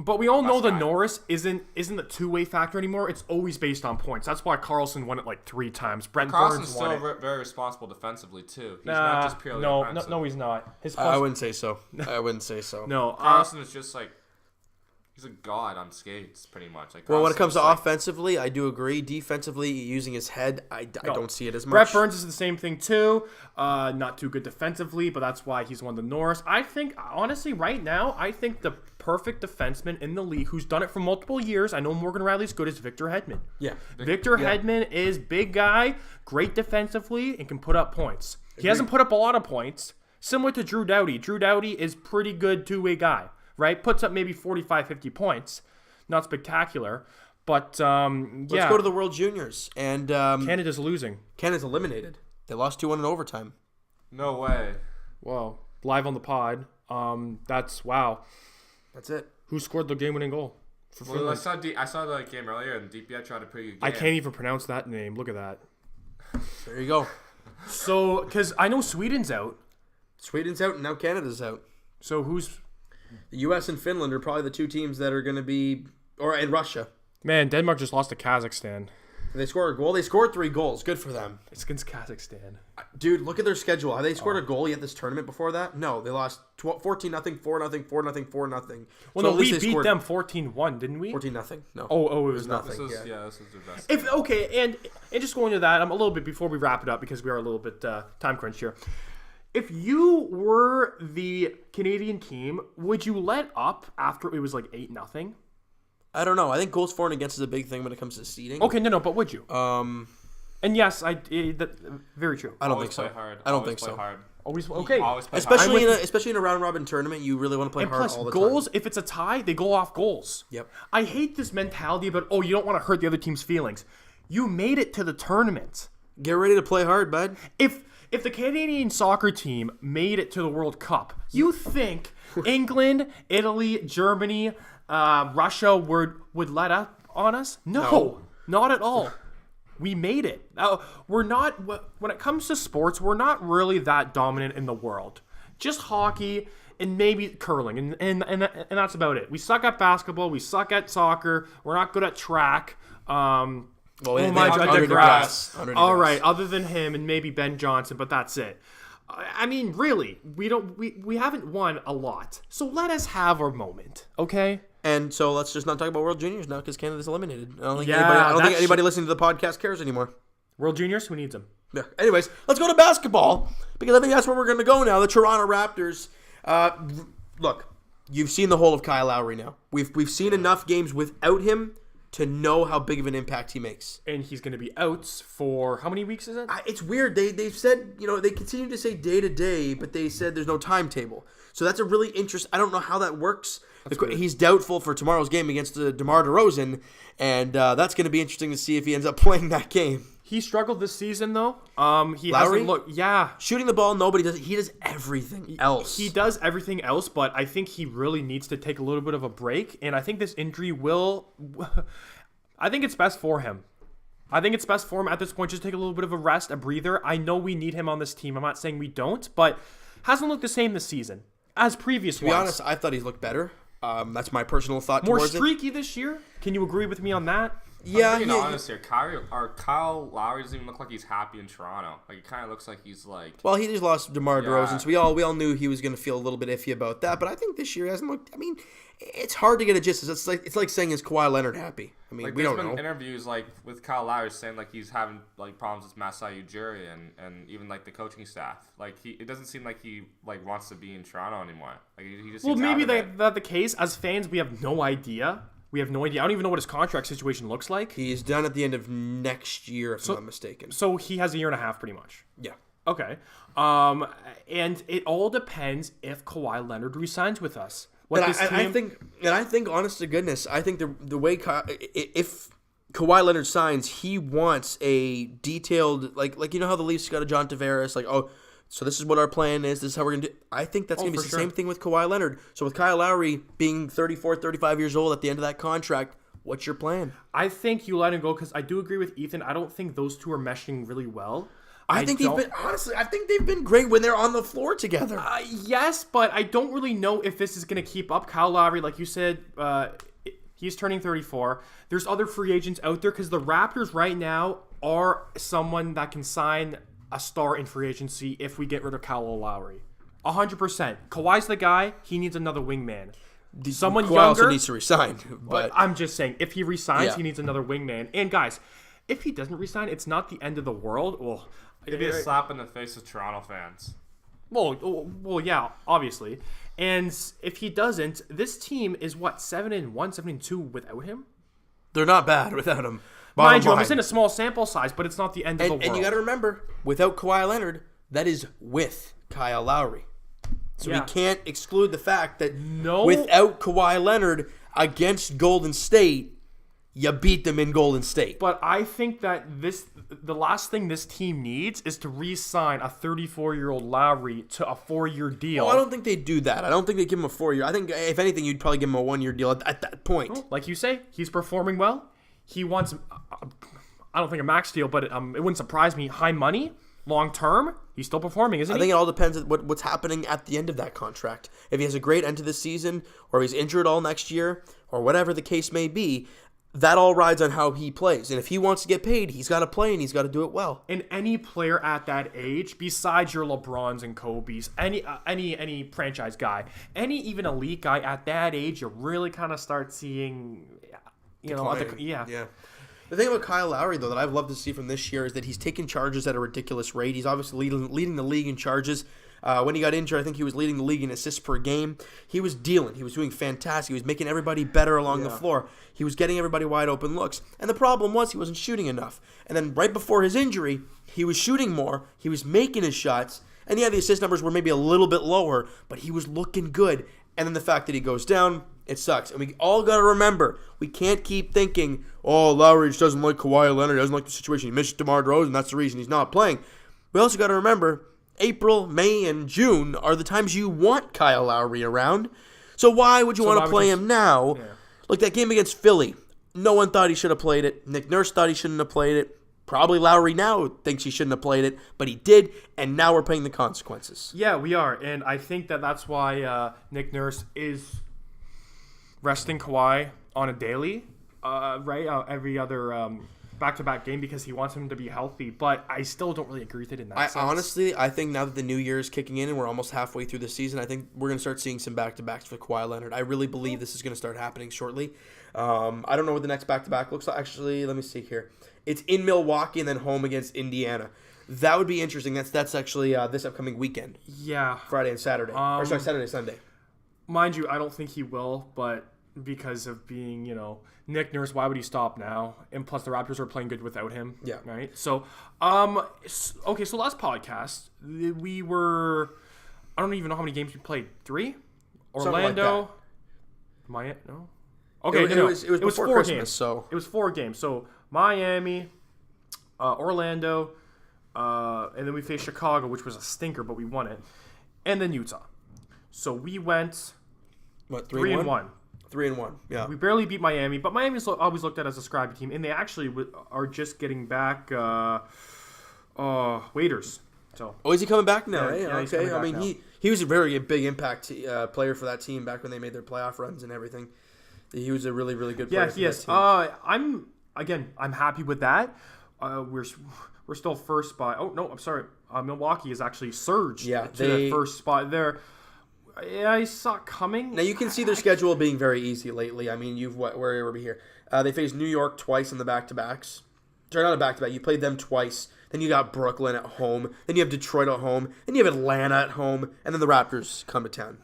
But we all know the guy. Norris isn't a two-way factor anymore. It's always based on points. That's why Carlson won it like 3 times. Brent Carlson's Burns won it. still very responsible defensively too. He's not just purely offensive. No, he's not. I wouldn't say so. No, Carlson is just like he's a god on skates, pretty much. Like Well, when it comes to Carlson's offensively, I do agree. Defensively, using his head, I don't see it as much. Brett Burns is the same thing too. Not too good defensively, but that's why he's won the Norris. I think, honestly, right now, the perfect defenseman in the league who's done it for multiple years, I know Morgan Riley's good, is Victor Hedman. Yeah. Victor Hedman is big guy, great defensively, and can put up points. He hasn't put up a lot of points, similar to Drew Doughty. Drew Doughty is pretty good two-way guy, right? Puts up maybe 45, 50 points. Not spectacular, but Let's go to the World Juniors. And Canada's losing. Canada's eliminated. They lost 2-1 in overtime. No way. Whoa. Live on the pod. That's wow. That's it. Who scored the game-winning goal? Well, I saw the game earlier, and DPI tried a pretty good game. I can't even pronounce that name. Look at that. There you go. So, because I know Sweden's out. Sweden's out, and now Canada's out. So who's... The U.S. and Finland are probably the 2 teams that are going to be... And Russia. Man, Denmark just lost to Kazakhstan. They scored a goal. They scored 3 goals. Good for them. It's against Kazakhstan. Dude, look at their schedule. Have they scored a goal yet this tournament before that? No. They lost 14-0, 4-0, 4-0, 4-0. Well, no, we beat them 14-1 didn't we? 14-0. No. Oh, it was nothing. This is Yeah. this is the best. And just going to that, I'm a little bit before we wrap it up because we are a little bit time crunch here. If you were the Canadian team, would you let up after it was like 8-0? I don't know. I think goals for and against is a big thing when it comes to seeding. Okay, no, but would you? And yes, very true. I don't Always think so. play hard. I don't Always think play so. Hard. Always okay. Always play Especially in a round robin tournament, you really want to play And hard plus, all the goals, time. if it's a tie, they go off goals. Yep. I hate this mentality about, you don't want to hurt the other team's feelings. You made it to the tournament. Get ready to play hard, bud. If the Canadian soccer team made it to the World Cup, you think England, Italy, Germany, Russia would let up on us? No, not at all. We made it. We're not, when it comes to sports, we're not really that dominant in the world. Just hockey and maybe curling, and that's about it. We suck at basketball. We suck at soccer. We're not good at track. Well, I digress. Under All digress. right, other than him and maybe Ben Johnson, but that's it. I mean, really, we haven't won a lot. So let us have our moment, okay? And so let's just not talk about World Juniors now because Canada's eliminated. I don't think Yeah, anybody listening to the podcast cares anymore. World Juniors, who needs them? Yeah. Anyways, let's go to basketball because I think that's where we're going to go now. The Toronto Raptors. Look, you've seen the whole of Kyle Lowry now. We've seen enough games without him to know how big of an impact he makes. And he's going to be out for how many weeks is it? It's weird. They've said, they continue to say day to day, but they said there's no timetable. So that's a really interesting. I don't know how that works. He's doubtful for tomorrow's game against DeMar DeRozan, and that's going to be interesting to see if he ends up playing that game. He struggled this season, though. He Lowry? hasn't looked. Yeah, shooting the ball, nobody does. He does everything else. He does everything else, but I think he really needs to take a little bit of a break, and I think this injury will. I think it's best for him. I think it's best for him at this point. Just take a little bit of a rest, a breather. I know we need him on this team. I'm not saying we don't, but hasn't looked the same this season as previous ones. To be honest, I thought he's looked better. That's my personal thought. More streaky this year. Can you agree with me on that? Yeah, I'm being honest here. Kyle Lowry doesn't even look like he's happy in Toronto. Like, it kind of looks like he's like. Well, he just lost DeMar DeRozan, so we all knew he was going to feel a little bit iffy about that. But I think this year hasn't looked. I mean, it's hard to get a gist. It's like saying, is Kawhi Leonard happy? I mean, like, we don't know. There's been interviews like with Kyle Lowry saying like he's having like problems with Masai Ujiri and even like the coaching staff. Like it doesn't seem like he like wants to be in Toronto anymore. Like he just. Well, seems maybe out of it. that's the case. As fans, we have no idea. We have no idea. I don't even know what his contract situation looks like. He's done at the end of next year, if I'm not mistaken. So he has a year and a half, pretty much. Yeah. Okay. And it all depends if Kawhi Leonard resigns with us. I think, honest to goodness, I think the way if Kawhi Leonard signs, he wants a detailed like how the Leafs got a John Tavares, like, oh, so this is what our plan is. This is how we're going to do. I think that's going to be the same thing with Kawhi Leonard. So with Kyle Lowry being 34, 35 years old at the end of that contract, what's your plan? I think you let him go because I do agree with Ethan. I don't think those two are meshing really well. I think they've been great when they're on the floor together. Yes, but I don't really know if this is going to keep up. Kyle Lowry, like you said, he's turning 34. There's other free agents out there because the Raptors right now are someone that can sign a star in free agency if we get rid of Kyle Lowry. 100%. Kawhi's the guy. He needs another wingman. Someone Kawhi younger. also needs to resign. But I'm just saying, if he resigns, he needs another wingman. And guys, if he doesn't resign, it's not the end of the world. Well, it'd be a slap in the face of Toronto fans. Well, yeah, obviously. And if he doesn't, this team is 7-1, 7-2 without him. They're not bad without him. Mind you, I'm just in a small sample size, but it's not the end of the world. And you got to remember, without Kawhi Leonard, that is with Kyle Lowry. So we can't exclude the fact that without Kawhi Leonard against Golden State, you beat them in Golden State. But I think that the last thing this team needs is to re-sign a 34-year-old Lowry to a 4-year deal. Oh, I don't think they'd do that. I don't think they'd give him a 4-year. I think, if anything, you'd probably give him a 1-year deal at that point. Well, like you say, he's performing well. He wants, I don't think a max deal, but it wouldn't surprise me, high money, long-term. He's still performing, isn't he? I think it all depends on what's happening at the end of that contract. If he has a great end to the season, or he's injured all next year, or whatever the case may be, that all rides on how he plays. And if he wants to get paid, he's got to play, and he's got to do it well. And any player at that age, besides your LeBrons and Kobe's, any franchise guy, any even elite guy at that age, you really kind of start seeing, Yeah. The thing about Kyle Lowry, though, that I've loved to see from this year is that he's taking charges at a ridiculous rate. He's obviously leading the league in charges. When he got injured, I think he was leading the league in assists per game. He was dealing. He was doing fantastic. He was making everybody better along the floor. He was getting everybody wide open looks. And the problem was he wasn't shooting enough. And then right before his injury, he was shooting more. He was making his shots. And yeah, the assist numbers were maybe a little bit lower, but he was looking good. And then the fact that he goes down, it sucks. And we all got to remember, we can't keep thinking, oh, Lowry just doesn't like Kawhi Leonard, doesn't like the situation. He missed DeMar DeRozan, that's the reason he's not playing. We also got to remember, April, May, and June are the times you want Kyle Lowry around. So why would you want to play him now? Yeah. Like that game against Philly, no one thought he should have played it. Nick Nurse thought he shouldn't have played it. Probably Lowry now thinks he shouldn't have played it, but he did, and now we're paying the consequences. Yeah, we are, and I think that's why Nick Nurse is resting Kawhi on a daily, every other back-to-back game because he wants him to be healthy, but I still don't really agree with it in that sense. Honestly, I think now that the new year is kicking in and we're almost halfway through the season, I think we're going to start seeing some back-to-backs for Kawhi Leonard. I really believe this is going to start happening shortly. I don't know what the next back-to-back looks like. Actually, let me see here. It's in Milwaukee and then home against Indiana. That would be interesting. That's actually this upcoming weekend. Yeah. Friday and Saturday. Saturday, Sunday. Mind you, I don't think he will, but because of being, Nick Nurse. Why would he stop now? And plus, the Raptors are playing good without him. Yeah. Right. So, okay. So last podcast, we were. I don't even know how many games we played. 3. Orlando. Like No. Okay. It was before 4 Christmas, games. so It was 4 games. So Miami, Orlando, and then we faced Chicago, which was a stinker, but we won it, and then Utah. So we went. what 3-1. 3-1. Yeah. We barely beat Miami, but Miami's always looked at as a scrappy team, and they actually are just getting back waiters. So Oh, is he coming back now? Yeah, he's okay. coming I back mean, now. he was a very big impact player for that team back when they made their playoff runs and everything. He was a really, really good player. yeah, for he is. that team. I'm happy with that. We're still first by. Oh no, I'm sorry. Milwaukee has actually surged to the first spot there. Yeah, I saw it coming. Now you can see their schedule being very easy lately. I mean, where are we here? They faced New York twice in the back-to-backs. Sorry, not a back-to-back. You played them twice. Then you got Brooklyn at home. Then you have Detroit at home. Then you have Atlanta at home. And then the Raptors come to town.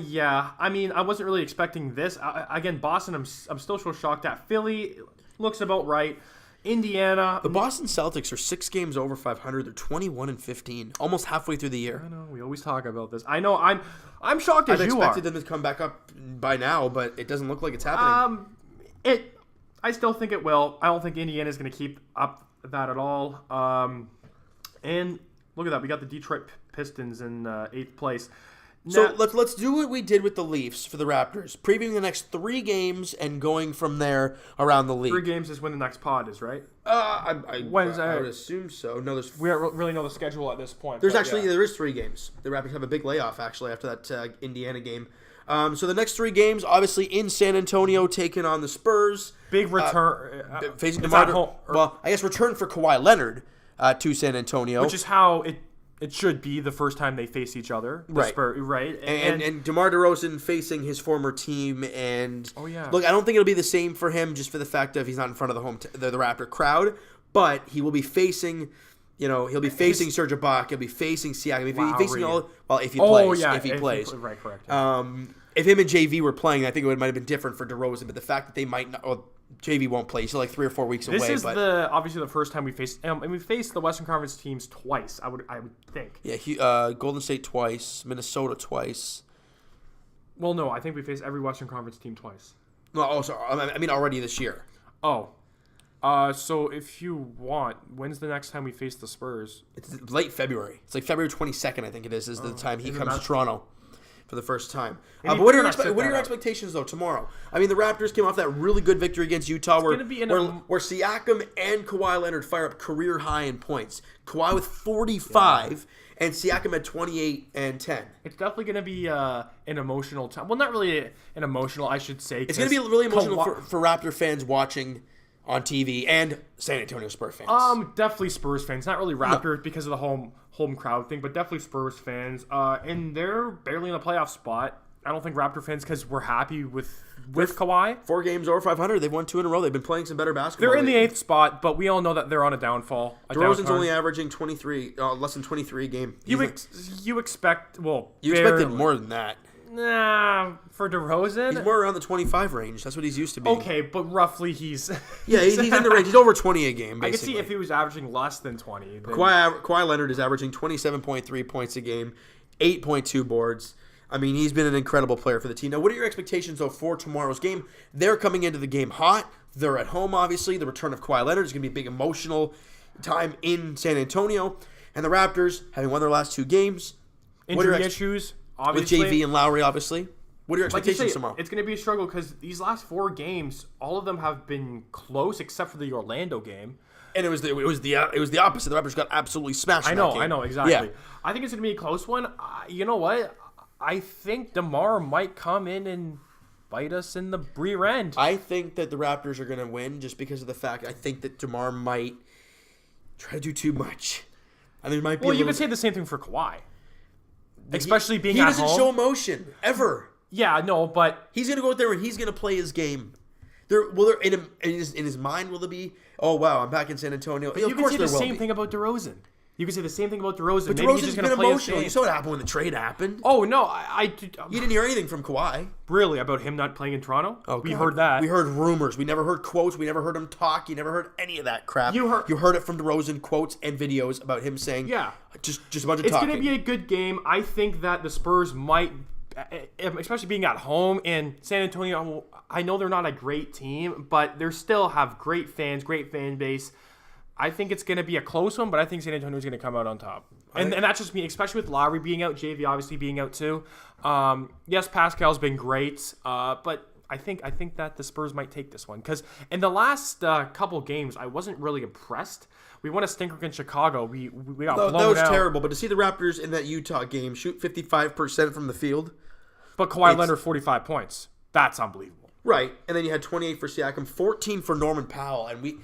Yeah. I mean, I wasn't really expecting this. Again, Boston, I'm still so shocked at. Philly looks about right. Indiana. The Boston Celtics are 6 games over 500. They're 21-15, almost halfway through the year. I know. We always talk about this. I know. I'm shocked as I've you are. expected them to come back up by now, but it doesn't look like it's happening. I still think it will. I don't think Indiana's going to keep up that at all. And look at that. We got the Detroit Pistons in 8th place. So let's do what we did with the Leafs for the Raptors, previewing the next 3 games and going from there around the league. 3 games is when the next pod is, right? I Wednesday. would assume so. No, We don't really know the schedule at this point. there but is 3 games. The Raptors have a big layoff actually after that Indiana game. So the next 3 games, obviously in San Antonio, taking on the Spurs. Big return. Facing is that DeMar. home, Well, I guess return for Kawhi Leonard to San Antonio, which is how it should be the first time they face each other. Right. Spurs, right. and DeMar DeRozan facing his former team. And Oh, yeah. look, I don't think it'll be the same for him just for the fact of he's not in front of the Raptor crowd, but he will be facing. He'll be facing Serge Ibaka. He'll be facing Siakam. He'll be facing all. Well, if he plays, if he plays, right, correct. if him and JV were playing, I think it might have been different for DeRozan. But the fact that they might not, well, JV won't play. He's still like 3 or 4 weeks away. This is but obviously the first time we faced, and we faced the Western Conference teams twice. I would think. yeah, Golden State twice, Minnesota twice. Well, no, I think we faced every Western Conference team twice. No, sorry. I mean already this year. Oh. So if you want, when's the next time we face the Spurs? It's late February. It's like February 22nd, I think it is the time he comes to Toronto for the first time. But what are your expectations, though, tomorrow? I mean, the Raptors came off that really good victory against Utah where Siakam and Kawhi Leonard fire up career high in points. Kawhi with 45 and Siakam at 28 and 10. It's definitely going to be an emotional time. Well, not really an emotional, I should say. It's going to be really emotional for Raptor fans watching on TV and San Antonio Spurs fans. Definitely Spurs fans. Not really Raptors because of the home crowd thing, but definitely Spurs fans. And they're barely in a playoff spot. I don't think Raptor fans, because we're happy with Kawhi. 4 games over 500. They've won 2 in a row. They've been playing some better basketball. They're in the 8th spot, but we all know that they're on a downfall. DeRozan's only averaging less than 23 a game. You expect, you expected more than that. Nah, for DeRozan? He's more around the 25 range. That's what he's used to being. Okay, but roughly he's... yeah, he's in the range. He's over 20 a game, basically. I can see if he was averaging less than 20. Then... Kawhi Leonard is averaging 27.3 points a game, 8.2 boards. I mean, he's been an incredible player for the team. Now, what are your expectations, though, for tomorrow's game? They're coming into the game hot. They're at home, obviously. The return of Kawhi Leonard is going to be a big emotional time in San Antonio. And the Raptors, having won their last 2 games. Injury issues, obviously. With JV and Lowry, obviously. What are your expectations tomorrow? It's going to be a struggle because these last 4 games, all of them have been close except for the Orlando game. And it was the opposite. The Raptors got absolutely smashed. I know, exactly. Yeah. I think it's going to be a close one. You know what? I think DeMar might come in and bite us in the rear end. I think that the Raptors are going to win just because of the fact I think that DeMar might try to do too much. I think it might be. Well, you could say the same thing for Kawhi, especially being at home. He doesn't show emotion ever. Yeah, no, but he's going to go out there and he's going to play his game. In his mind, will there be? Oh wow, I'm back in San Antonio. You can say the same thing about DeRozan. You can say the same thing about DeRozan. But Maybe he's DeRozan's just been going to play his emotional. game. You saw what happened when the trade happened. Oh, no. You didn't hear anything from Kawhi. Really? About him not playing in Toronto? Oh, we God. heard that. We heard rumors. We never heard quotes. We never heard him talk. You never heard any of that crap. You heard it from DeRozan, quotes and videos about him saying, Yeah. just a bunch of It's talking. going to be a good game. I think that the Spurs might, especially being at home, and San Antonio, I know they're not a great team, but they still have great fans, great fan base. I think it's going to be a close one, but I think San Antonio is going to come out on top. And that's just me, especially with Lowry being out, JV obviously being out too. Yes, Pascal's been great, but I think that the Spurs might take this one. Because in the last couple games, I wasn't really impressed. We won a stinker against Chicago. We got blown out. That was terrible, but to see the Raptors in that Utah game shoot 55% from the field. But Kawhi Leonard, 45 points. That's unbelievable. Right, and then you had 28 for Siakam, 14 for Norman Powell, and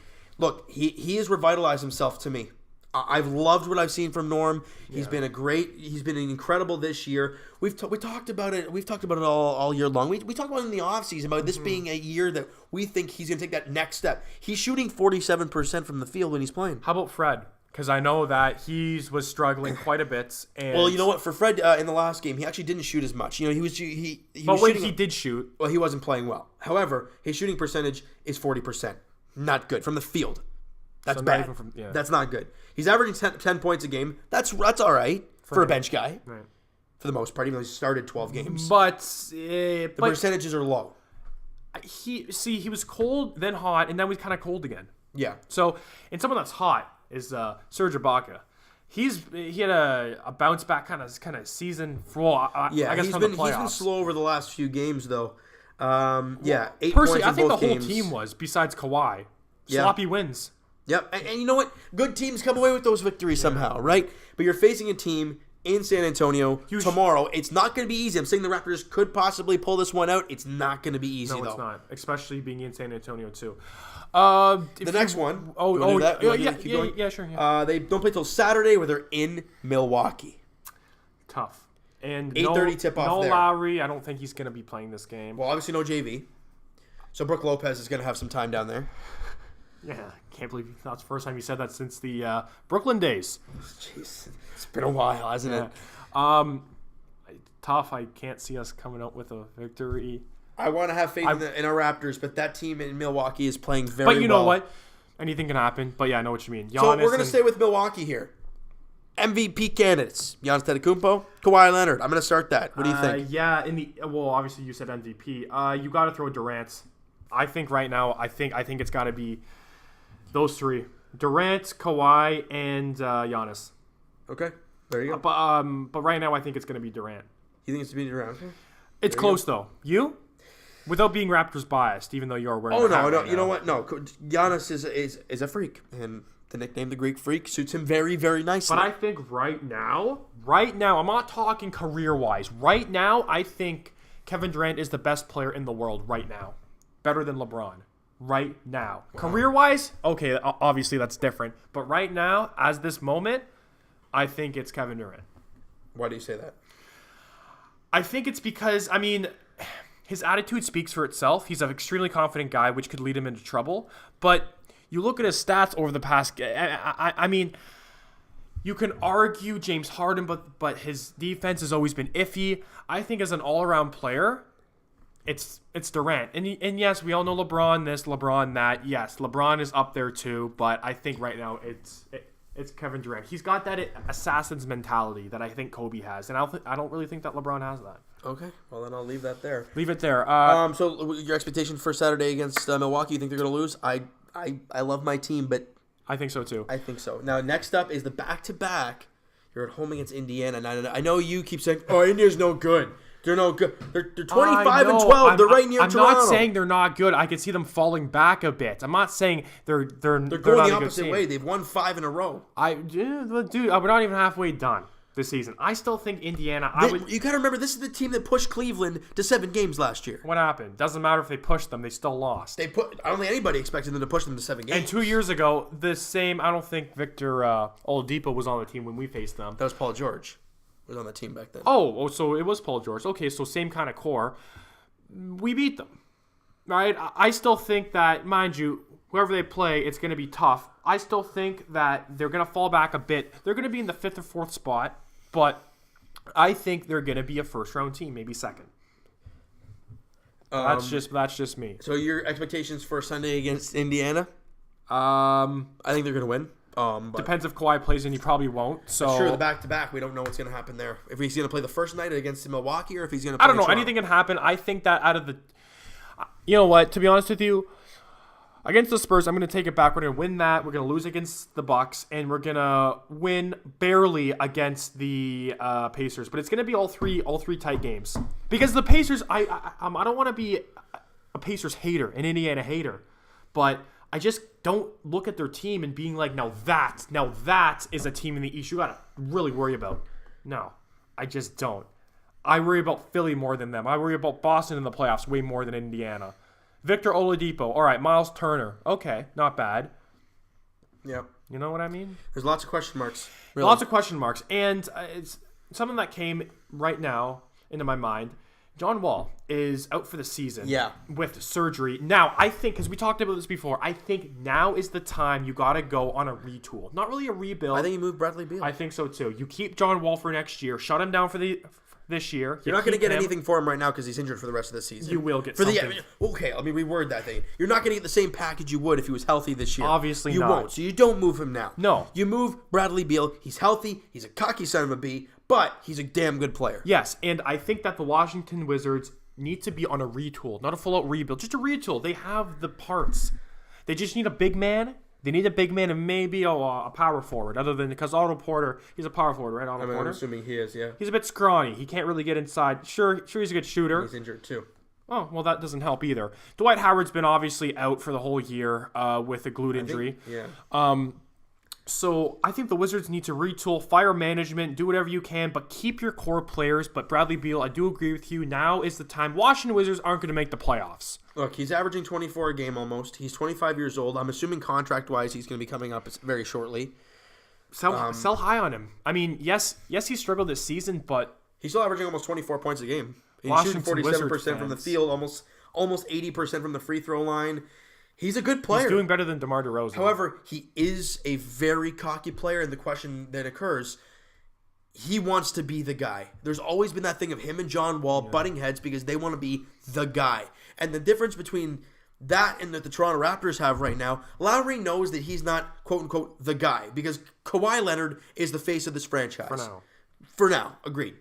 he has revitalized himself to me. I've loved what I've seen from Norm. He's been incredible this year. We talked about it. We've talked about it all year long. We talked about it in the offseason about this being a year that we think he's going to take that next step. He's shooting 47% from the field when he's playing. How about Fred? Because I know that he was struggling quite a bit. And Well, you know what? For Fred, in the last game, he actually didn't shoot as much. You know, he was But when shooting. he did shoot, Well, he wasn't playing well. However, his shooting percentage is 40%. Not good from the field. That's So not bad. even from- yeah. That's not good. He's averaging 10 points a game. That's all right for a him. bench guy, right. for the most part, even though he started 12 games. But The percentages are low. he was cold, then hot, and then was kind of cold again. Yeah. So, and someone that's hot is Serge Ibaka. He had a bounce back kind of season for I guess he's from been the playoffs. he's been slow over the last few games though. 8 Personally, points in I think the both whole games. team was besides Kawhi. Yeah. Sloppy wins. Yep, and you know what? Good teams come away with those victories somehow, right? But you're facing a team in San Antonio tomorrow. It's not going to be easy. I'm saying the Raptors could possibly pull this one out. It's not going to be easy, No, though. it's not. Especially being in San Antonio too. The next one. You wanna do that? You wanna keep going? Yeah, sure. Yeah. They don't play till Saturday, where they're in Milwaukee. Tough. And 8:30 tip-off no there. Lowry. I don't think he's going to be playing this game. Well, obviously no JV. So Brook Lopez is going to have some time down there. Yeah, can't believe that's the first time you said that since the Brooklyn days. Jeez, it's been a while, hasn't it? Tough. I can't see us coming out with a victory. I want to have faith in our Raptors, but that team in Milwaukee is playing very well. But you know what? Anything can happen. But yeah, I know what you mean. So we're going to stay with Milwaukee here. MVP candidates: Giannis Antetokounmpo, Kawhi Leonard. I'm going to start that. What do you think? Yeah, obviously you said MVP. You got to throw Durant. I think right now, I think it's got to be those three: Durant, Kawhi, and Giannis. Okay, there you go. But right now, I think it's going to be Durant. You think it's to be around? It's close though. You? Without being Raptors biased, even though you're wearing. Oh the hat no, no. right You know now. what? No, Giannis is a freak, and the nickname the Greek Freak suits him very, very nicely. But I think right now, I'm not talking career-wise. Right now, I think Kevin Durant is the best player in the world right now. Better than LeBron. Right now. Wow. Career-wise, okay, obviously that's different. But right now, as this moment, I think it's Kevin Durant. Why do you say that? I think it's because, I mean, his attitude speaks for itself. He's an extremely confident guy, which could lead him into trouble. But you look at his stats over the past... I mean, you can argue James Harden, but his defense has always been iffy. I think as an all-around player, it's Durant. And yes, we all know LeBron this, LeBron that. Yes, LeBron is up there too, but I think right now it's Kevin Durant. He's got that assassin's mentality that I think Kobe has, and I don't really think that LeBron has that. Okay, well then I'll leave that there. Leave it there. So your expectation for Saturday against Milwaukee? You think they're going to lose? I love my team, but I think so too. I think so. Now next up is the back-to-back. You're at home against Indiana, and I know you keep saying, "Oh, Indiana's no good. They're no good. They're 25-12. They're right near Toronto." I'm not saying they're not good. I can see them falling back a bit. I'm not saying they're going not the a good opposite team. way. They've won 5 in a row. Dude, we're not even halfway done this season. I still think Indiana. You got to remember, this is the team that pushed Cleveland to 7 games last year. What happened? Doesn't matter if they pushed them; they still lost. I don't think anybody expected them to push them to 7 games. And 2 years ago, the same. I don't think Victor Oladipo was on the team when we faced them. That was Paul George. Was on the team back then. Oh, so it was Paul George. Okay, so same kind of core. We beat them, right? I still think that, mind you, whoever they play, it's going to be tough. I still think that they're going to fall back a bit. They're going to be in the 5th or 4th spot, but I think they're going to be a first-round team, maybe second. That's just me. So your expectations for Sunday against Indiana? I think they're going to win. But Depends if Kawhi plays, and he probably won't. So sure, the back-to-back, we don't know what's going to happen there. If he's going to play the first night against Milwaukee or if he's going to play I don't know. Toronto. Anything can happen. I think that out of the... You know what? To be honest with you, against the Spurs, I'm going to take it back. We're going to win that. We're going to lose against the Bucks, and we're going to win barely against the Pacers. But it's going to be all three tight games. Because the Pacers, I don't want to be a Pacers hater, an Indiana hater, but I just don't look at their team and being like, now that is a team in the East you got to really worry about. No, I just don't. I worry about Philly more than them. I worry about Boston in the playoffs way more than Indiana. Victor Oladipo. All right, Miles Turner. Okay, not bad. Yeah. You know what I mean? There's lots of question marks. Really. Lots of question marks. And it's something that came right now into my mind. John Wall is out for the season with surgery. Now, I think, because we talked about this before, I think now is the time you got to go on a retool. Not really a rebuild. I think you move Bradley Beal. I think so, too. You keep John Wall for next year. Shut him down for this year. You're not going to get anything for him right now because he's injured for the rest of the season. You will get for something. Okay, let me reword that thing. You're not going to get the same package you would if he was healthy this year. Obviously you not. You won't, so you don't move him now. No. You move Bradley Beal. He's healthy. He's a cocky son of a bee, but he's a damn good player. Yes, and I think that the Washington Wizards need to be on a retool, not a full-out rebuild, just a retool. They have the parts. They just need a big man. They need a big man and maybe a power forward, other than because Otto Porter, he's a power forward, right? Porter? I'm assuming he is, yeah. He's a bit scrawny. He can't really get inside. Sure, he's a good shooter. He's injured too. Oh, well, that doesn't help either. Dwight Howard's been obviously out for the whole year with a glute injury. So I think the Wizards need to retool, fire management, do whatever you can, but keep your core players. But Bradley Beal, I do agree with you. Now is the time. Washington Wizards aren't going to make the playoffs. Look, he's averaging 24 a game almost. He's 25 years old. I'm assuming contract-wise he's going to be coming up very shortly. Sell high on him. I mean, yes, he struggled this season, but he's still averaging almost 24 points a game. He's Washington shooting 47% from the field, almost 80% from the free throw line. He's a good player. He's doing better than DeMar DeRozan. However, he is a very cocky player, and the question that occurs, he wants to be the guy. There's always been that thing of him and John Wall butting heads because they want to be the guy. And the difference between that and that the Toronto Raptors have right now, Lowry knows that he's not, quote-unquote, the guy because Kawhi Leonard is the face of this franchise. For now, agreed.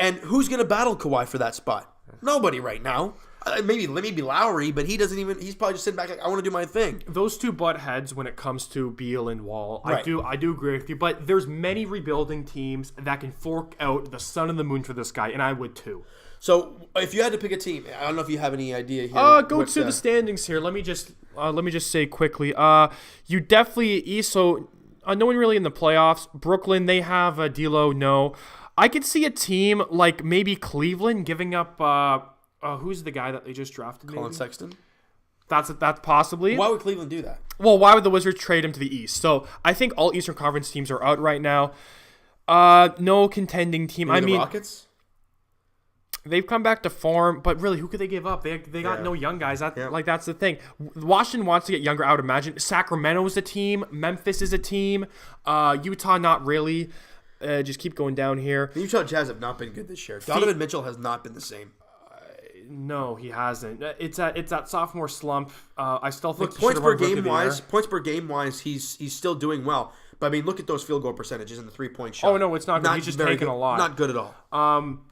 And who's going to battle Kawhi for that spot? Nobody right now. Maybe Lowry, but he's probably just sitting back like, I want to do my thing. Those two butt heads when it comes to Beal and Wall. Right. I do agree with you, but there's many rebuilding teams that can fork out the sun and the moon for this guy, and I would too. So if you had to pick a team, I don't know if you have any idea here. Go to the standings here. Let me just say quickly. You definitely East, so no one really in the playoffs. Brooklyn, they have D'Lo. No, I could see a team like maybe Cleveland giving up. Who's the guy that they just drafted? Colin Sexton? That's possibly. Why would Cleveland do that? Well, why would the Wizards trade him to the East? So I think all Eastern Conference teams are out right now. No contending team. Maybe the Rockets? They've come back to form, but really, who could they give up? They got no young guys. That's the thing. Washington wants to get younger, I would imagine. Sacramento is a team. Memphis is a team. Utah, not really. Just keep going down here. The Utah Jazz have not been good this year. Donovan Mitchell has not been the same. No, he hasn't. It's that sophomore slump. I still think points per game wise, he's still doing well. But I mean, look at those field goal percentages and the 3-point shot. Oh no, it's not good. He's just taking a lot. Not good at all.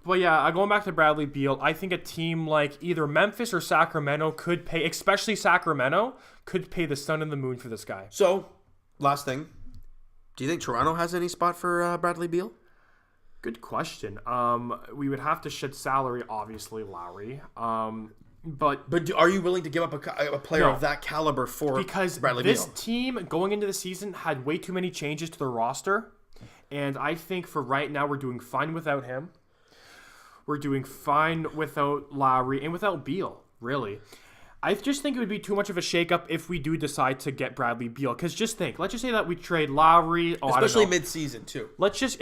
But yeah, going back to Bradley Beal, I think a team like either Memphis or Sacramento could pay, especially Sacramento, could pay the sun and the moon for this guy. So, last thing, do you think Toronto has any spot for Bradley Beal? Good question. We would have to shed salary, obviously, Lowry. But are you willing to give up a player of that caliber for Bradley Beal? Because this team going into the season had way too many changes to their roster, and I think for right now we're doing fine without him. We're doing fine without Lowry and without Beal, really. I just think it would be too much of a shakeup if we do decide to get Bradley Beal. Because just think, let's just say that we trade Lowry. Especially mid-season, too. Let's just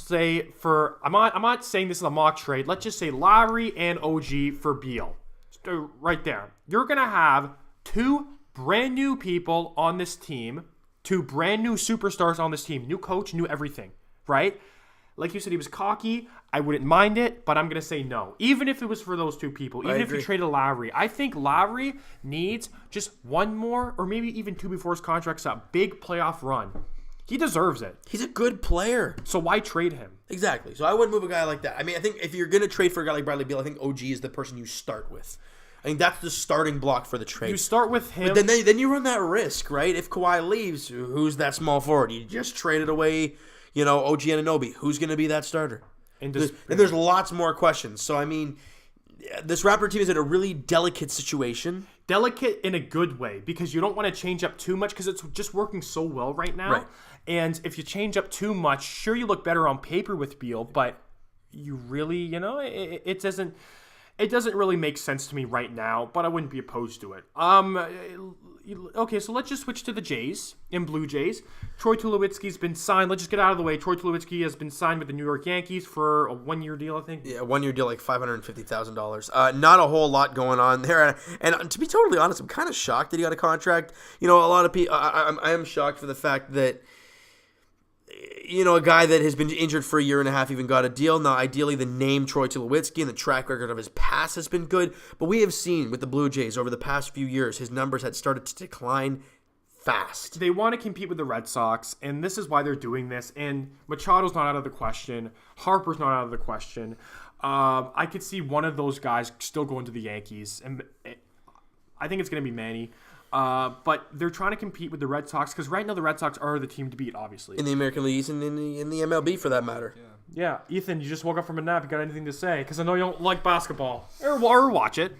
say I'm not saying this is a mock trade. Let's just say Lowry and OG for Beal. Right there. You're going to have two brand new people on this team, 2 brand new superstars on this team, new coach, new everything, right? Like you said, he was cocky. I wouldn't mind it, but I'm going to say no. Even if it was for those 2 people, even if you traded Lowry, I think Lowry needs just 1 more or maybe even 2 before his contract's up. Big playoff run. He deserves it. He's a good player. So why trade him? Exactly. So I wouldn't move a guy like that. I mean, I think if you're going to trade for a guy like Bradley Beal, I think OG is the person you start with. I think that's the starting block for the trade. You start with him. But then you run that risk, right? If Kawhi leaves, who's that small forward? You just traded away, OG Anunoby. Who's going to be that starter? And there's lots more questions. So, I mean, this Raptor team is in a really delicate situation. Delicate in a good way, because you don't want to change up too much because it's just working so well right now. Right. And if you change up too much, sure, you look better on paper with Beal, but you really, it doesn't really make sense to me right now, but I wouldn't be opposed to it. Okay, so let's just switch to the Jays and Blue Jays. Troy Tulowitzki's been signed. Let's just get out of the way. Troy Tulowitzki has been signed with the New York Yankees for a 1-year deal, I think. Yeah, 1-year deal, like $550,000. Not a whole lot going on there. And to be totally honest, I'm kind of shocked that he got a contract. A lot of people. I am shocked for the fact that a guy that has been injured for 1.5 years even got a deal. Now, ideally, the name Troy Tulowitzki and the track record of his past has been good, but we have seen with the Blue Jays over the past few years, his numbers had started to decline fast. They want to compete with the Red Sox, and this is why they're doing this. And Machado's not out of the question. Harper's not out of the question. I could see one of those guys still going to the Yankees, and I think it's going to be Manny. But they're trying to compete with the Red Sox because right now the Red Sox are the team to beat, obviously. In the American League and in the MLB, for that matter. Yeah, Ethan, you just woke up from a nap. You got anything to say? Because I know you don't like basketball or watch it.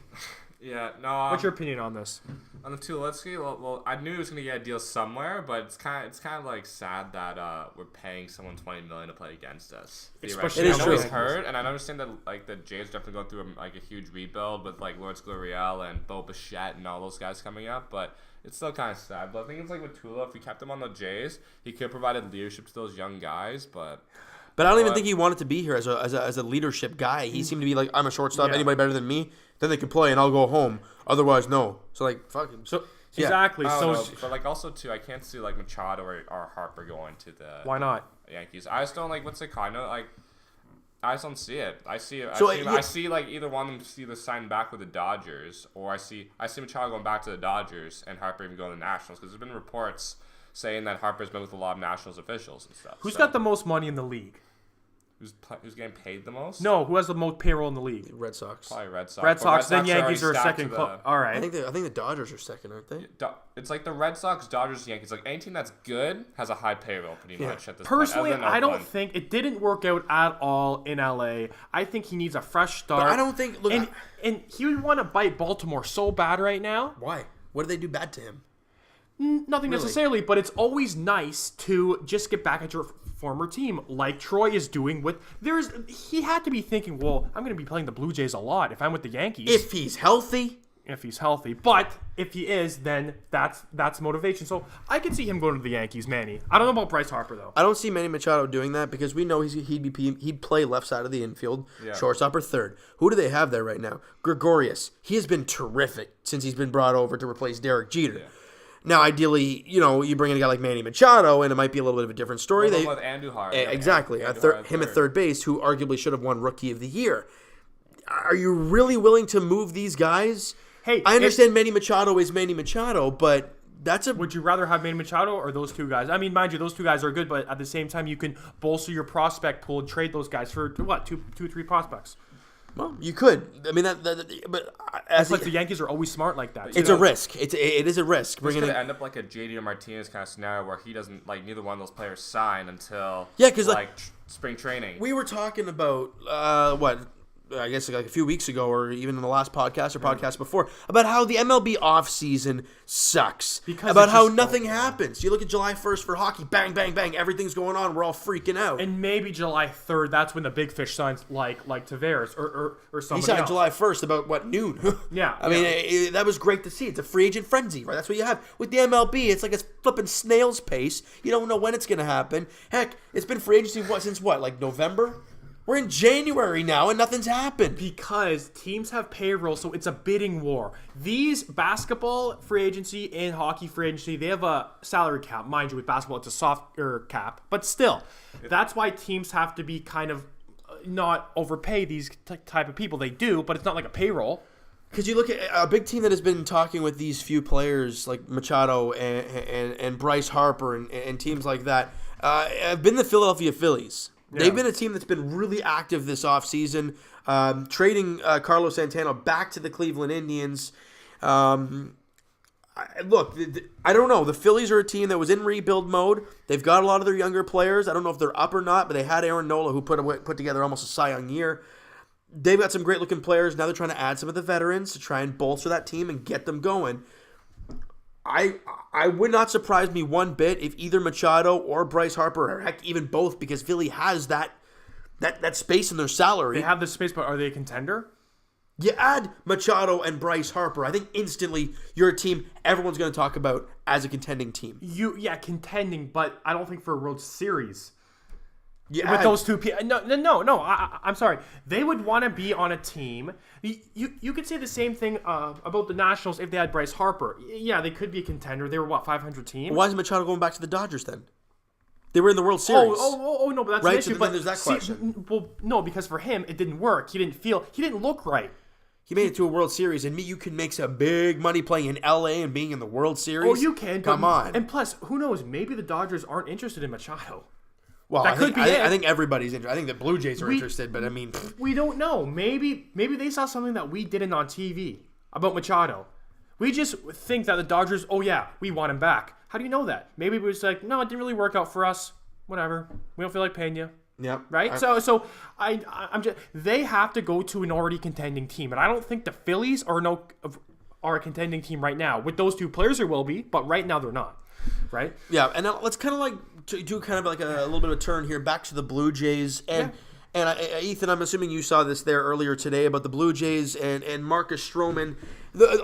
Yeah, no. What's your opinion on this? On the Tulowitzki, well, I knew he was gonna get a deal somewhere, but it's kind of like sad that we're paying someone $20 million to play against us. Especially I know he's hurt, and I understand that like the Jays are definitely going through a huge rebuild with like Lawrence Gurriel and Bo Bichette and all those guys coming up, but it's still kind of sad. But I think it's like with Tulo, if we kept him on the Jays, he could have provided leadership to those young guys, But I don't even think he wanted to be here as a leadership guy. He seemed to be like, I'm a shortstop. Yeah. Anybody better than me, then they can play, and I'll go home. Otherwise, no. So like, fuck him. So exactly. But like also too, I can't see like Machado or Harper going to the why not Yankees. I just don't like what's it called. I just don't see it. I see like either one of them either sign back with the Dodgers, or I see Machado going back to the Dodgers and Harper even going to the Nationals, because there's been reports saying that Harper's been with a lot of Nationals officials and stuff. Who's got the most money in the league? Who's getting paid the most? No, who has the most payroll in the league? Red Sox. Probably Red Sox. Red Sox, then Yankees are second. All right. I think the Dodgers are second, aren't they? It's like the Red Sox, Dodgers, Yankees. Like any team that's good has a high payroll pretty much at this Personally, point. I don't think it didn't work out at all in LA. I think he needs a fresh start. But I don't think. Look, and he would want to bite Baltimore so bad right now. Why? What did they do bad to him? Nothing necessarily, but it's always nice to just get back at your former team, like Troy is doing with. He had to be thinking, well, I'm going to be playing the Blue Jays a lot if I'm with the Yankees. If he's healthy. But if he is, then that's motivation. So I could see him going to the Yankees, Manny. I don't know about Bryce Harper though. I don't see Manny Machado doing that because we know he'd play left side of the infield, shortstop or third. Who do they have there right now? Gregorius. He has been terrific since he's been brought over to replace Derek Jeter. Yeah. Now, ideally, you bring in a guy like Manny Machado, and it might be a little bit of a different story. With Andujar. Exactly. Him at third base, who arguably should have won Rookie of the Year. Are you really willing to move these guys? Hey, I understand Manny Machado is Manny Machado, but that's a... Would you rather have Manny Machado or those two guys? I mean, mind you, those two guys are good, but at the same time, you can bolster your prospect pool and trade those guys for, what, two or three prospects? Well, you could. I mean, but it's like the Yankees are always smart like that. It's a risk. It is a risk. It's going to end up like a JD Martinez kind of scenario where he doesn't, like, neither one of those players sign until, spring training. We were talking about, I guess like a few weeks ago or even in the last podcast or podcast before, about how the MLB offseason sucks. About how nothing happens. You look at July 1st for hockey, bang, bang, bang, everything's going on, we're all freaking out. And maybe July 3rd, that's when the big fish signs like Tavares or somebody He signed else. July 1st about, noon? Yeah. I mean, that was great to see. It's a free agent frenzy, right? That's what you have. With the MLB, it's like a flipping snail's pace. You don't know when it's going to happen. Heck, it's been free agency since what, like November? We're in January now and nothing's happened. Because teams have payroll, so it's a bidding war. These basketball free agency and hockey free agency, they have a salary cap. Mind you, with basketball, it's a softer cap. But still, that's why teams have to be kind of not overpay these type of people. They do, but it's not like a payroll. Because you look at a big team that has been talking with these few players like Machado and Bryce Harper and teams like that have been the Philadelphia Phillies. Yeah. They've been a team that's been really active this offseason, trading Carlos Santana back to the Cleveland Indians. Look, I don't know. The Phillies are a team that was in rebuild mode. They've got a lot of their younger players. I don't know if they're up or not, but they had Aaron Nola, who put together almost a Cy Young year. They've got some great-looking players. Now they're trying to add some of the veterans to try and bolster that team and get them going. I would not surprise me one bit if either Machado or Bryce Harper, or heck, even both, because Philly has that space in their salary. They have the space, but are they a contender? You add Machado and Bryce Harper, I think instantly you're a team everyone's going to talk about as a contending team. Contending, but I don't think for a World Series. With those two people, no. I'm sorry. They would want to be on a team. You could say the same thing about the Nationals if they had Bryce Harper. Yeah, they could be a contender. They were 500 team. Why is Machado going back to the Dodgers then? They were in the World Series. Oh no, but that's right? an issue. So but there's that question. Well, no, because for him it didn't work. He didn't look right. He made it to a World Series, and you can make some big money playing in LA and being in the World Series. Oh, you can. Come on. And plus, who knows? Maybe the Dodgers aren't interested in Machado. Well, I think everybody's interested. I think the Blue Jays are interested, but I mean... We don't know. Maybe they saw something that we didn't on TV about Machado. We just think that the Dodgers, we want him back. How do you know that? Maybe we was like, no, it didn't really work out for us. Whatever. We don't feel like paying you. Yep. Right? So I'm just... They have to go to an already contending team. And I don't think the Phillies are a contending team right now. With those two players, there will be, but right now they're not. Right? Yeah, and now let's kind of like do kind of like a little bit of a turn here back to the Blue Jays. And Ethan, I'm assuming you saw this there earlier today about the Blue Jays and Marcus Stroman.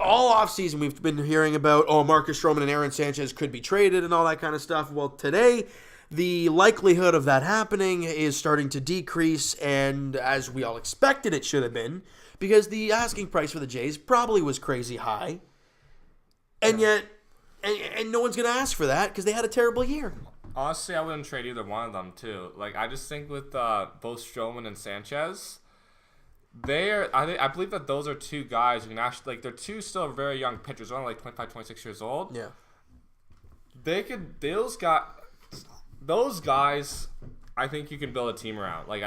All offseason we've been hearing about, Marcus Stroman and Aaron Sanchez could be traded and all that kind of stuff. Well, today the likelihood of that happening is starting to decrease, and as we all expected it should have been, because the asking price for the Jays probably was crazy high. And yet... And no one's going to ask for that because they had a terrible year. Honestly, I wouldn't trade either one of them, too. Like, I just think with both Stroman and Sanchez, I believe that those are two guys who can actually, like, they're two still very young pitchers. They're only like 25, 26 years old. Yeah. Those guys, I think you can build a team around. Like,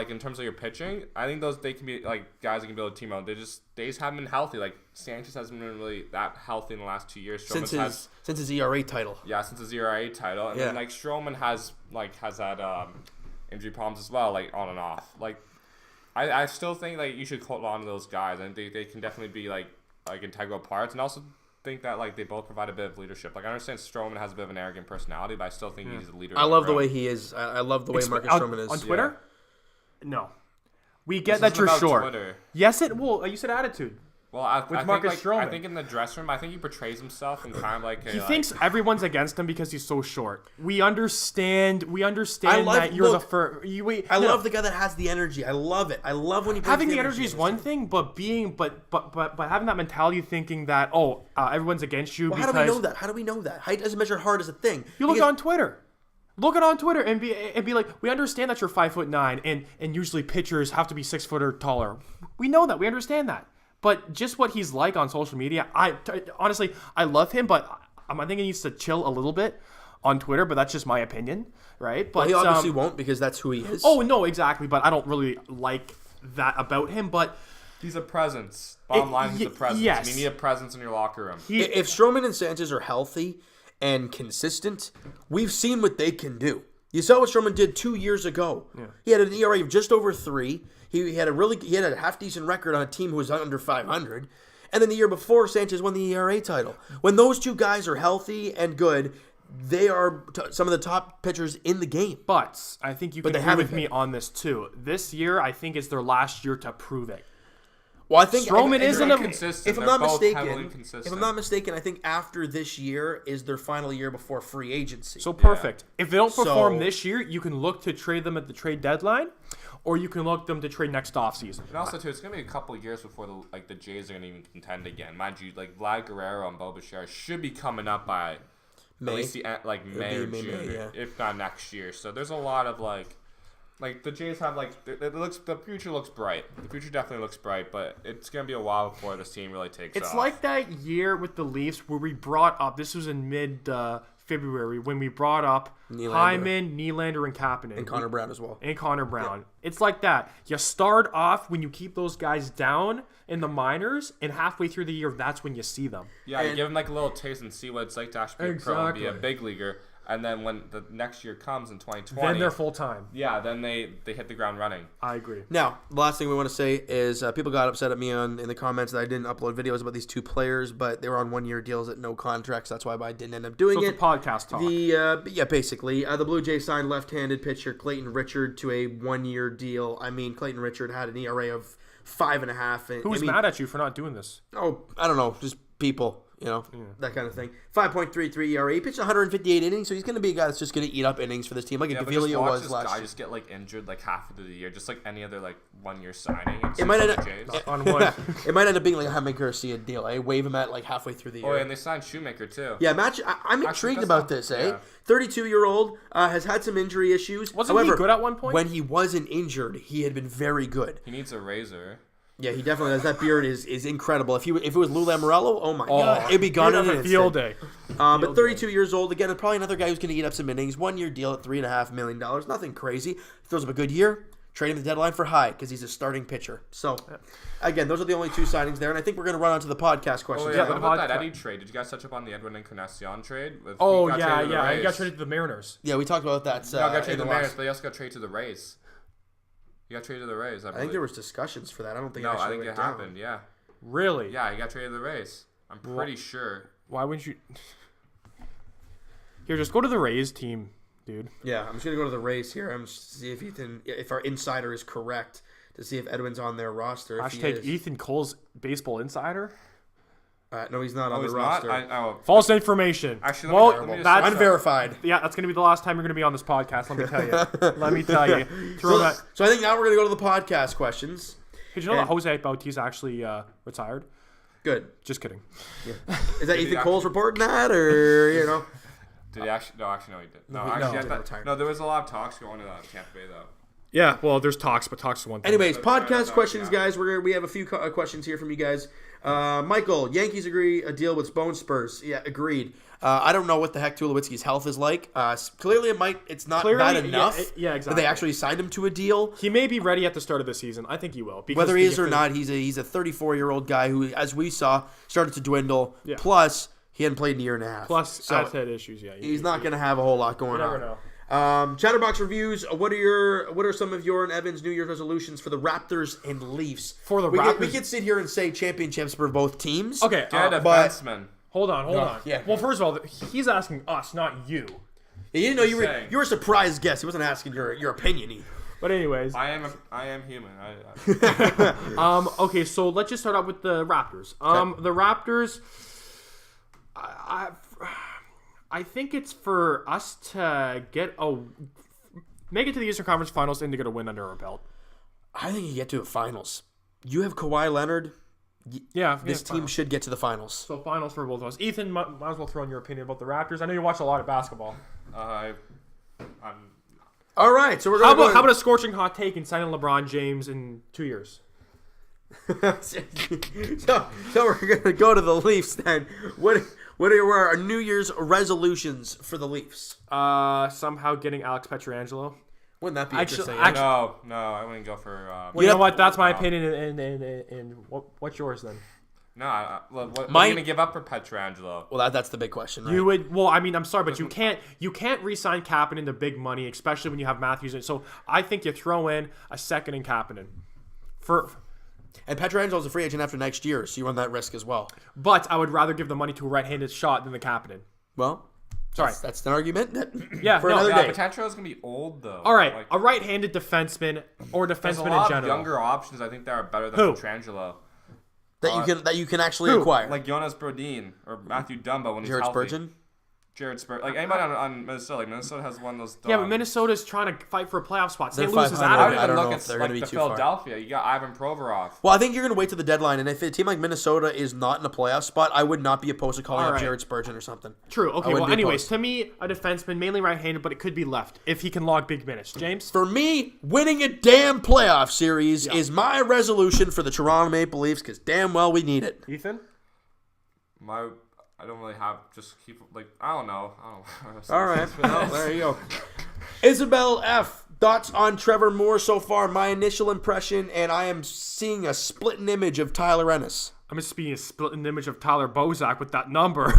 in terms of your pitching, I think they can be, like, guys that can build a team around. They just haven't been healthy. Like, Sanchez hasn't been really that healthy in the last 2 years. Since his ERA title. Yeah, since his ERA title. And then, like, Stroman has had injury problems as well, like, on and off. Like, I still think, like, you should hold on to those guys. And they can definitely be, like integral parts. And also think that, like, they both provide a bit of leadership. Like, I understand Stroman has a bit of an arrogant personality, but I still think he's a leader. I love the way he is. I love the way Marcus Stroman is. On Twitter? Yeah. No. We get that you're short. Twitter. Yes, you said attitude. Well, I Marcus Stroman. I think in the dressing room, I think he portrays himself in kind of like he thinks everyone's against him because he's so short. We understand that you're the first. I love the guy that has the energy. I love it. I love when he brings having the energy is one thing, but having that mentality, thinking that everyone's against you. Well, how do we know that? How do we know that? Height doesn't measure hard as a thing. You look on Twitter. Look it on Twitter and be like, we understand that you're 5'9" and usually pitchers have to be 6 foot or taller. We know that. We understand that. But just what he's like on social media, honestly, I love him, but I think he needs to chill a little bit on Twitter, but that's just my opinion, right? But he obviously won't because that's who he is. Oh, no, exactly, but I don't really like that about him, but... He's a presence. Bottom line, he's a presence. Yes. You need a presence in your locker room. If Stroman and Sanchez are healthy and consistent, we've seen what they can do. You saw what Stroman did 2 years ago. Yeah. He had an ERA of just over 3. He had a half decent record on a team who was under 500, and then the year before Sanchez won the ERA title. When those two guys are healthy and good, they are some of the top pitchers in the game. But I think you can agree with me on this too. This year, I think it's their last year to prove it. Well, I think Stroman isn't a consistent. If I'm They're not both mistaken, heavily consistent. if I'm not mistaken, I think after this year is their final year before free agency. So perfect. If they don't perform So- this year, you can look to trade them at the trade deadline, or you can look them to trade next offseason. And also, too, it's gonna be a couple of years before the Jays are gonna even contend again. Mind you, like Vlad Guerrero and Bo Bichette should be coming up by May. at least the end, like May or May, June, yeah. if not next year. So there's a lot of like the Jays have the future looks bright. The future definitely looks bright, but it's gonna be a while before this team really takes off. It's like that year with the Leafs where we brought up, this was in mid-February, when we brought up Nylander. Hyman, Nylander, and Kapanen. And Connor Brown as well. And Connor Brown. It's like that. You start off when you keep those guys down in the minors, and halfway through the year, that's when you see them. Yeah, you give them like a little taste and see what it's like to actually be a pro and be a Exactly. big leaguer. And then when the next year comes in 2020, Then they're full-time. yeah, then they hit the ground running. I agree. Now, the last thing we want to say is people got upset at me in the comments that I didn't upload videos about these two players, but they were on one-year deals at no contracts. That's why I didn't end up doing So it. it's a podcast talk. Basically, the Blue Jays signed left-handed pitcher Clayton Richard to a one-year deal. I mean, Clayton Richard had an ERA of 5.5. Who's mad at you for not doing this? Oh, I don't know, just people. That kind of thing. 5.33 ERA. He pitched 158 innings, so he's going to be a guy that's just going to eat up innings for this team, like Yeah, a but just Gavilia watch was this last guy year. just get like injured like half of the year, just like any other like 1 year signing. It might end up, Jays. On one. it might end up being like a Jaime Garcia deal. I wave him at like halfway through the year. Oh, yeah, and they signed Shoemaker too. Yeah, I'm intrigued about this, eh? 32-year-old has had some injury issues. Wasn't However, he good at one point? when he wasn't injured, he had been very good. He needs a razor. Yeah, he definitely does. That beard is incredible. If it was Lou Lamoriello, oh my god, it'd be gone in an a field instant. day. But 32 years old, again, probably another guy who's going to eat up some innings. 1 year deal at $3.5 million. Nothing crazy. Throws up a good year. Trading the deadline for high because he's a starting pitcher. So, again, those are the only two signings there, and I think we're going to run on to the podcast questions. Oh yeah, the what about that podcast. Eddie trade? Did you guys touch up on the Edwin Encarnacion trade? He Oh, got yeah. traded to the He Rays. got traded to the Mariners. Yeah, we talked about that. No, got traded in to the the Mariners, last. but he also got traded to the Rays. He got traded to the Rays, I I believe. think there was discussions for that. I don't think No, it actually I think went it down. happened, yeah. Really? Yeah, he got traded to the Rays. I'm pretty sure. Why wouldn't you? Here, just go to the Rays team, dude. Yeah, I'm just going to go to the Rays here. I'm just to see if our insider is correct, to see if Edwin's on their roster. If he Hashtag is. Ethan Cole's baseball insider. No, he's not Oh, on he's the not? roster. False information. Actually, well, let me just- that's Unverified. yeah, that's gonna be the last time you're gonna be on this podcast. Let me tell you. Let me tell you. Throw that. So I think now we're going to go to the podcast questions. Did you know that Jose Bautista actually retired? Good. Just kidding. Is that he Ethan actually- Cole's reporting that, or Did he actually? No, he did. No, he actually, didn't I retire. thought, no, there was a lot of talks going on in Tampa Bay, though. Yeah. Well, there's talks, but talks is one thing. Anyways, podcast that's- questions, yeah. guys. We have a few questions here from you guys. Michael, Yankees agree a deal with Bone Spurs. Yeah, agreed. I don't know what the heck Tulowitzki's health is like. Clearly, it's not Clearly, bad yeah, enough. yeah, That exactly. they actually signed him to a deal. He may be ready at the start of the season. I think he will. Because Whether he the- is or not, he's a 34-year-old guy who, as we saw, started to dwindle. Yeah. Plus, he hadn't played in a year and a half. Plus, so I've had issues. Yeah. he's not going to have a whole lot going You never on. know. Chatterbox reviews. What are some of your and Evan's New Year's resolutions for the Raptors and Leafs? For the we Raptors- could sit here and say championships for both teams. Okay. Get a but- defenseman. Hold on. yeah. Well, first of all, he's asking us, not you. Yeah, you didn't know Saying. you were a surprise guest. He wasn't asking your opinion either. But anyways, I am human. okay, so let's just start out with the Raptors. The Raptors, I think it's for us to make it to the Eastern Conference Finals and to get a win under our belt. I think you get to the finals. You have Kawhi Leonard. Yeah, This team finals. should get to the finals. So finals for both of us. Ethan, might as well throw in your opinion about the Raptors. I know you watch a lot of basketball. I'm All right, so we're How going about a scorching hot take in signing LeBron James in 2 years? so we're going to go to the Leafs then. What are our New Year's resolutions for the Leafs? Somehow getting Alex Pietrangelo. Wouldn't that be Actually- interesting? no, I wouldn't go for. Well, you know have- what? That's my no. opinion. And what's yours then? What are My- you gonna give up for Petrangelo? Well, that's the big question, right? You would. Well, I mean, I'm sorry, but you can't re-sign Kapanen to big money, especially when you have Matthews in. So I think you throw in a second in Kapanen. And Pietrangelo is a free agent after next year, so you run that risk as well. But I would rather give the money to a right-handed shot than the Kapanen. Well, Sorry. that's an argument. Yeah, for no, another Yeah, day. Petrangelo's gonna be old though. All right, Like, a right-handed defenseman or there's a defenseman in lot of general. younger options. I think that are better than Who? Petrangelo. that you can actually acquire. Like Jonas Brodin or Matthew Dumba when he's Jared healthy. Spurgeon. Jared Spurgeon. Like anybody on Minnesota. Like Minnesota has one of those. Yeah, but Minnesota's trying to fight for a playoff spot. St. They're Louis is 500. out of it. I don't look know at if they're like going to be the too far. Philadelphia. You got Ivan Provorov. Well, I think you're going to wait to the deadline, and if a team like Minnesota is not in a playoff spot, I would not be opposed to calling All up right. Jared Spurgeon or something. True. I Okay, wouldn't well, be anyways, opposed. to me, a defenseman, mainly right-handed, but it could be left if he can log big minutes. James? For me, winning a damn playoff series is my resolution for the Toronto Maple Leafs because damn well we need it. Ethan? I don't really have. Just keep like I don't know. All right, well, there you go. Isabel F. Thoughts on Trevor Moore so far? My initial impression, and I am seeing a splitting image of Tyler Ennis. I'm just being a splitting image of Tyler Bozak with that number.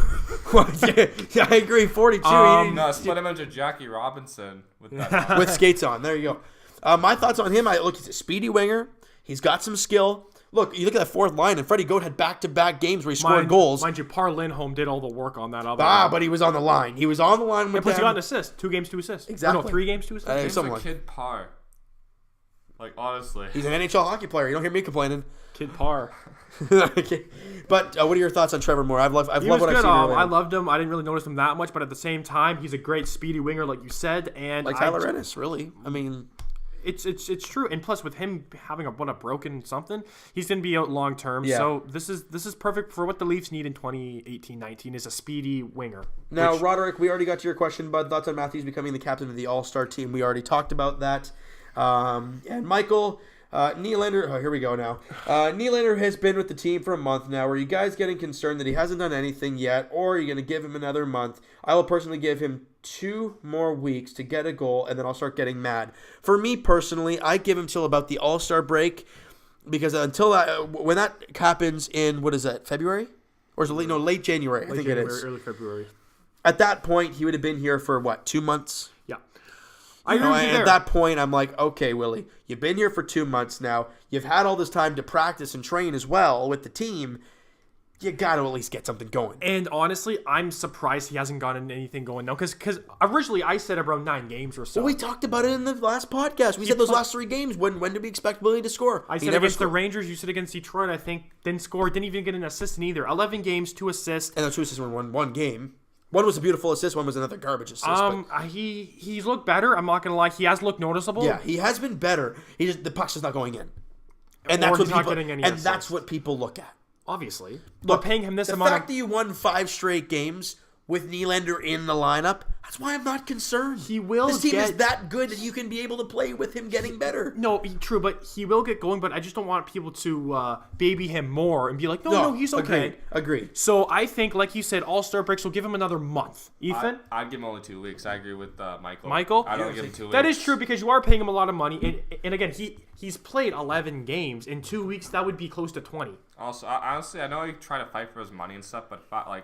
yeah, I agree. 42. No, split him into Jackie Robinson with that. With skates on. There you go. My thoughts on him, he's a speedy winger. He's got some skill. Look, you look at that fourth line, and Freddie Goat had back-to-back games where he scored goals. Mind you, Par Lindholm did all the work on that other But he was on the line. He was on the line with plus he them. got an assist. 2 games, 2 assists. Exactly. Or no, 3 games, 2 assists. He's something a like kid Par. Like honestly. He's an NHL hockey player. You don't hear me complaining. Kid Par. Okay. But what are your thoughts on Trevor Moore? I've loved He what was I've good. seen. I loved him. I didn't really notice him that much, but at the same time, he's a great speedy winger, like you said. And like Tyler Ennis, really. I mean, it's true. And plus, with him having a broken something, he's gonna be out long term. Yeah. So this is perfect for what the Leafs need in 2018-19 is a speedy winger. now Roderick, we already got to your question, bud. Thoughts on Matthews becoming the captain of the All-Star team? We already talked about that. And Michael. Nylander, here we go now. Nylander has been with the team for a month now. Are you guys getting concerned that he hasn't done anything yet, or are you going to give him another month? I will personally give him 2 more weeks to get a goal, and then I'll start getting mad. For me personally, I give him till about the All-Star break, because until that, when that happens in, what is that, February? Or is it late January? I think January, it is. early February. At that point, he would have been here for, 2 months? Yeah. I agree with you there. At that point, I'm like, okay, Willie, you've been here for 2 months now. You've had all this time to practice and train as well with the team. You got to at least get something going. And honestly, I'm surprised he hasn't gotten anything going now. Because originally I said around 9 games or so. Well, we talked about it in the last podcast. We said those last 3 games. When did we expect Willie to score? I said against the Rangers. You said against Detroit. I think didn't score. Didn't even get an assist in either. 11 games, 2 assists. And those 2 assists were one game. One was a beautiful assist. One was another garbage assist. He's looked better. I'm not gonna lie. He has looked noticeable. Yeah, he has been better. The puck's just not going in, and Or that's he's what not people. getting any And assists. that's what people look at. Obviously. Look, but paying him this the amount fact of... that you won 5 straight games with Nylander in the lineup, that's why I'm not concerned. He will This team is get- that good that you can be able to play with him getting better. No, true, but he will get going, but I just don't want people to baby him more and be like, no, he's okay. Agreed. So I think, like you said, All-Star breaks will give him another month. Ethan? I'd give him only 2 weeks. I agree with Michael. Michael? I don't give him 2 weeks. That is true because you are paying him a lot of money. And again, he's played 11 games. In 2 weeks, that would be close to 20. Also, honestly, I know he tried to fight for his money and stuff, but I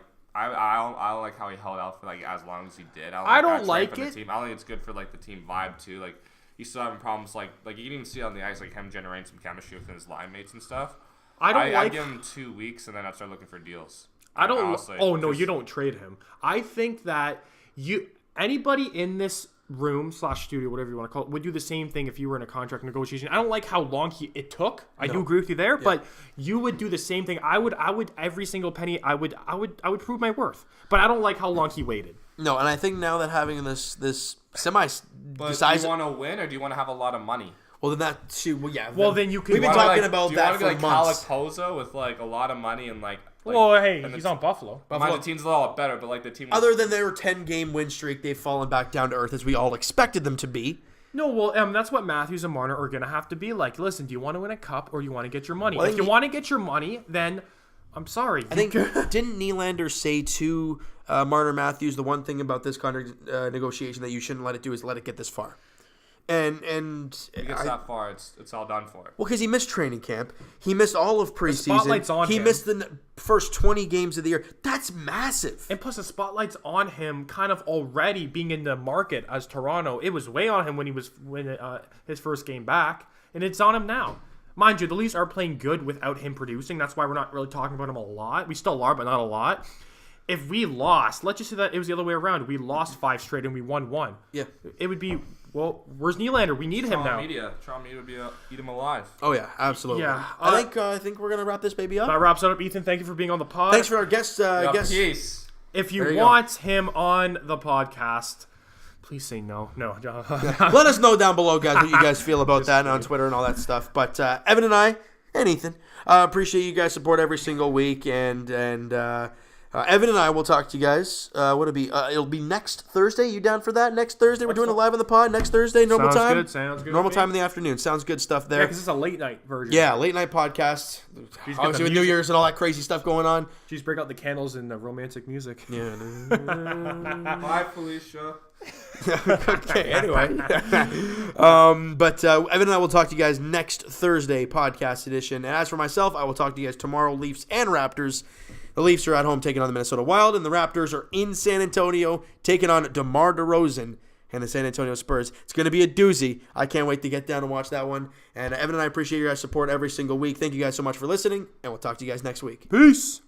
don't like how he held out for as long as he did. I don't that's like right for the it. team. I don't think it's good for the team vibe too. Like he's still having problems. Like you can even see on the ice him generating some chemistry with his line mates and stuff. I'd give him 2 weeks and then I'd start looking for deals. I don't. Honestly, oh no, you don't trade him. I think that anybody in this room / studio, whatever you want to call it, would do the same thing if you were in a contract negotiation. I don't like how long it took. I do agree with you there, but you would do the same thing. I would every single penny. I would prove my worth. But I don't like how long he waited. No, and I think now that having this semi But size, do you want to win or do you want to have a lot of money? well then that too. Well, yeah. Well, then you could. We've been talking about do you that want to for be months. Alec Pozo with a lot of money and Well, hey, and he's on Buffalo. the team's a lot better, but the team. Other than their 10-game win streak, they've fallen back down to earth as we all expected them to be. No, well, that's what Matthews and Marner are going to have to be like. Listen, do you want to win a cup or do you want to get your money? Well, if you want to get your money, then I'm sorry. I think didn't Nylander say to Marner Matthews the one thing about this contract negotiation that you shouldn't let it do is let it get this far. And if it gets that far, it's all done for. Well, because he missed training camp, he missed all of preseason. spotlight's on he him. missed the first 20 games of the year. That's massive. And plus, the spotlight's on him kind of already being in the market as Toronto. It was way on him when he was his first game back, and it's on him now. Mind you, the Leafs are playing good without him producing. That's why we're not really talking about him a lot. We still are, but not a lot. if we lost, let's just say that it was the other way around. We lost 5 straight and we won 1. Yeah. It would be, well, where's Nylander? We need him now. Toronto Media would eat him alive. Oh, yeah, absolutely. Yeah. I think we're going to wrap this baby up. That wraps it up, Ethan. Thank you for being on the pod. Thanks for our guest. Peace. If you want him on the podcast, please say no. No. Let us know down below, guys, what you guys feel about that on Twitter and all that stuff. But Evan and I, and Ethan, appreciate you guys' support every single week. And Evan and I will talk to you guys. What'll it be? It'll be next Thursday. You down for that? Next Thursday? We're doing it live on the pod. Next Thursday, normal time? Sounds good. Normal time in the afternoon. Sounds good stuff there. Yeah, because it's a late night version. Yeah, late night podcast. Obviously with New Year's and all that crazy stuff going on. Just break out the candles and the romantic music. Yeah. Bye, Felicia. Okay, anyway. But Evan and I will talk to you guys next Thursday, podcast edition. And as for myself, I will talk to you guys tomorrow, Leafs and Raptors. The Leafs are at home taking on the Minnesota Wild, and the Raptors are in San Antonio taking on DeMar DeRozan and the San Antonio Spurs. It's going to be a doozy. I can't wait to get down and watch that one. And Evan and I appreciate your guys' support every single week. Thank you guys so much for listening, and we'll talk to you guys next week. Peace.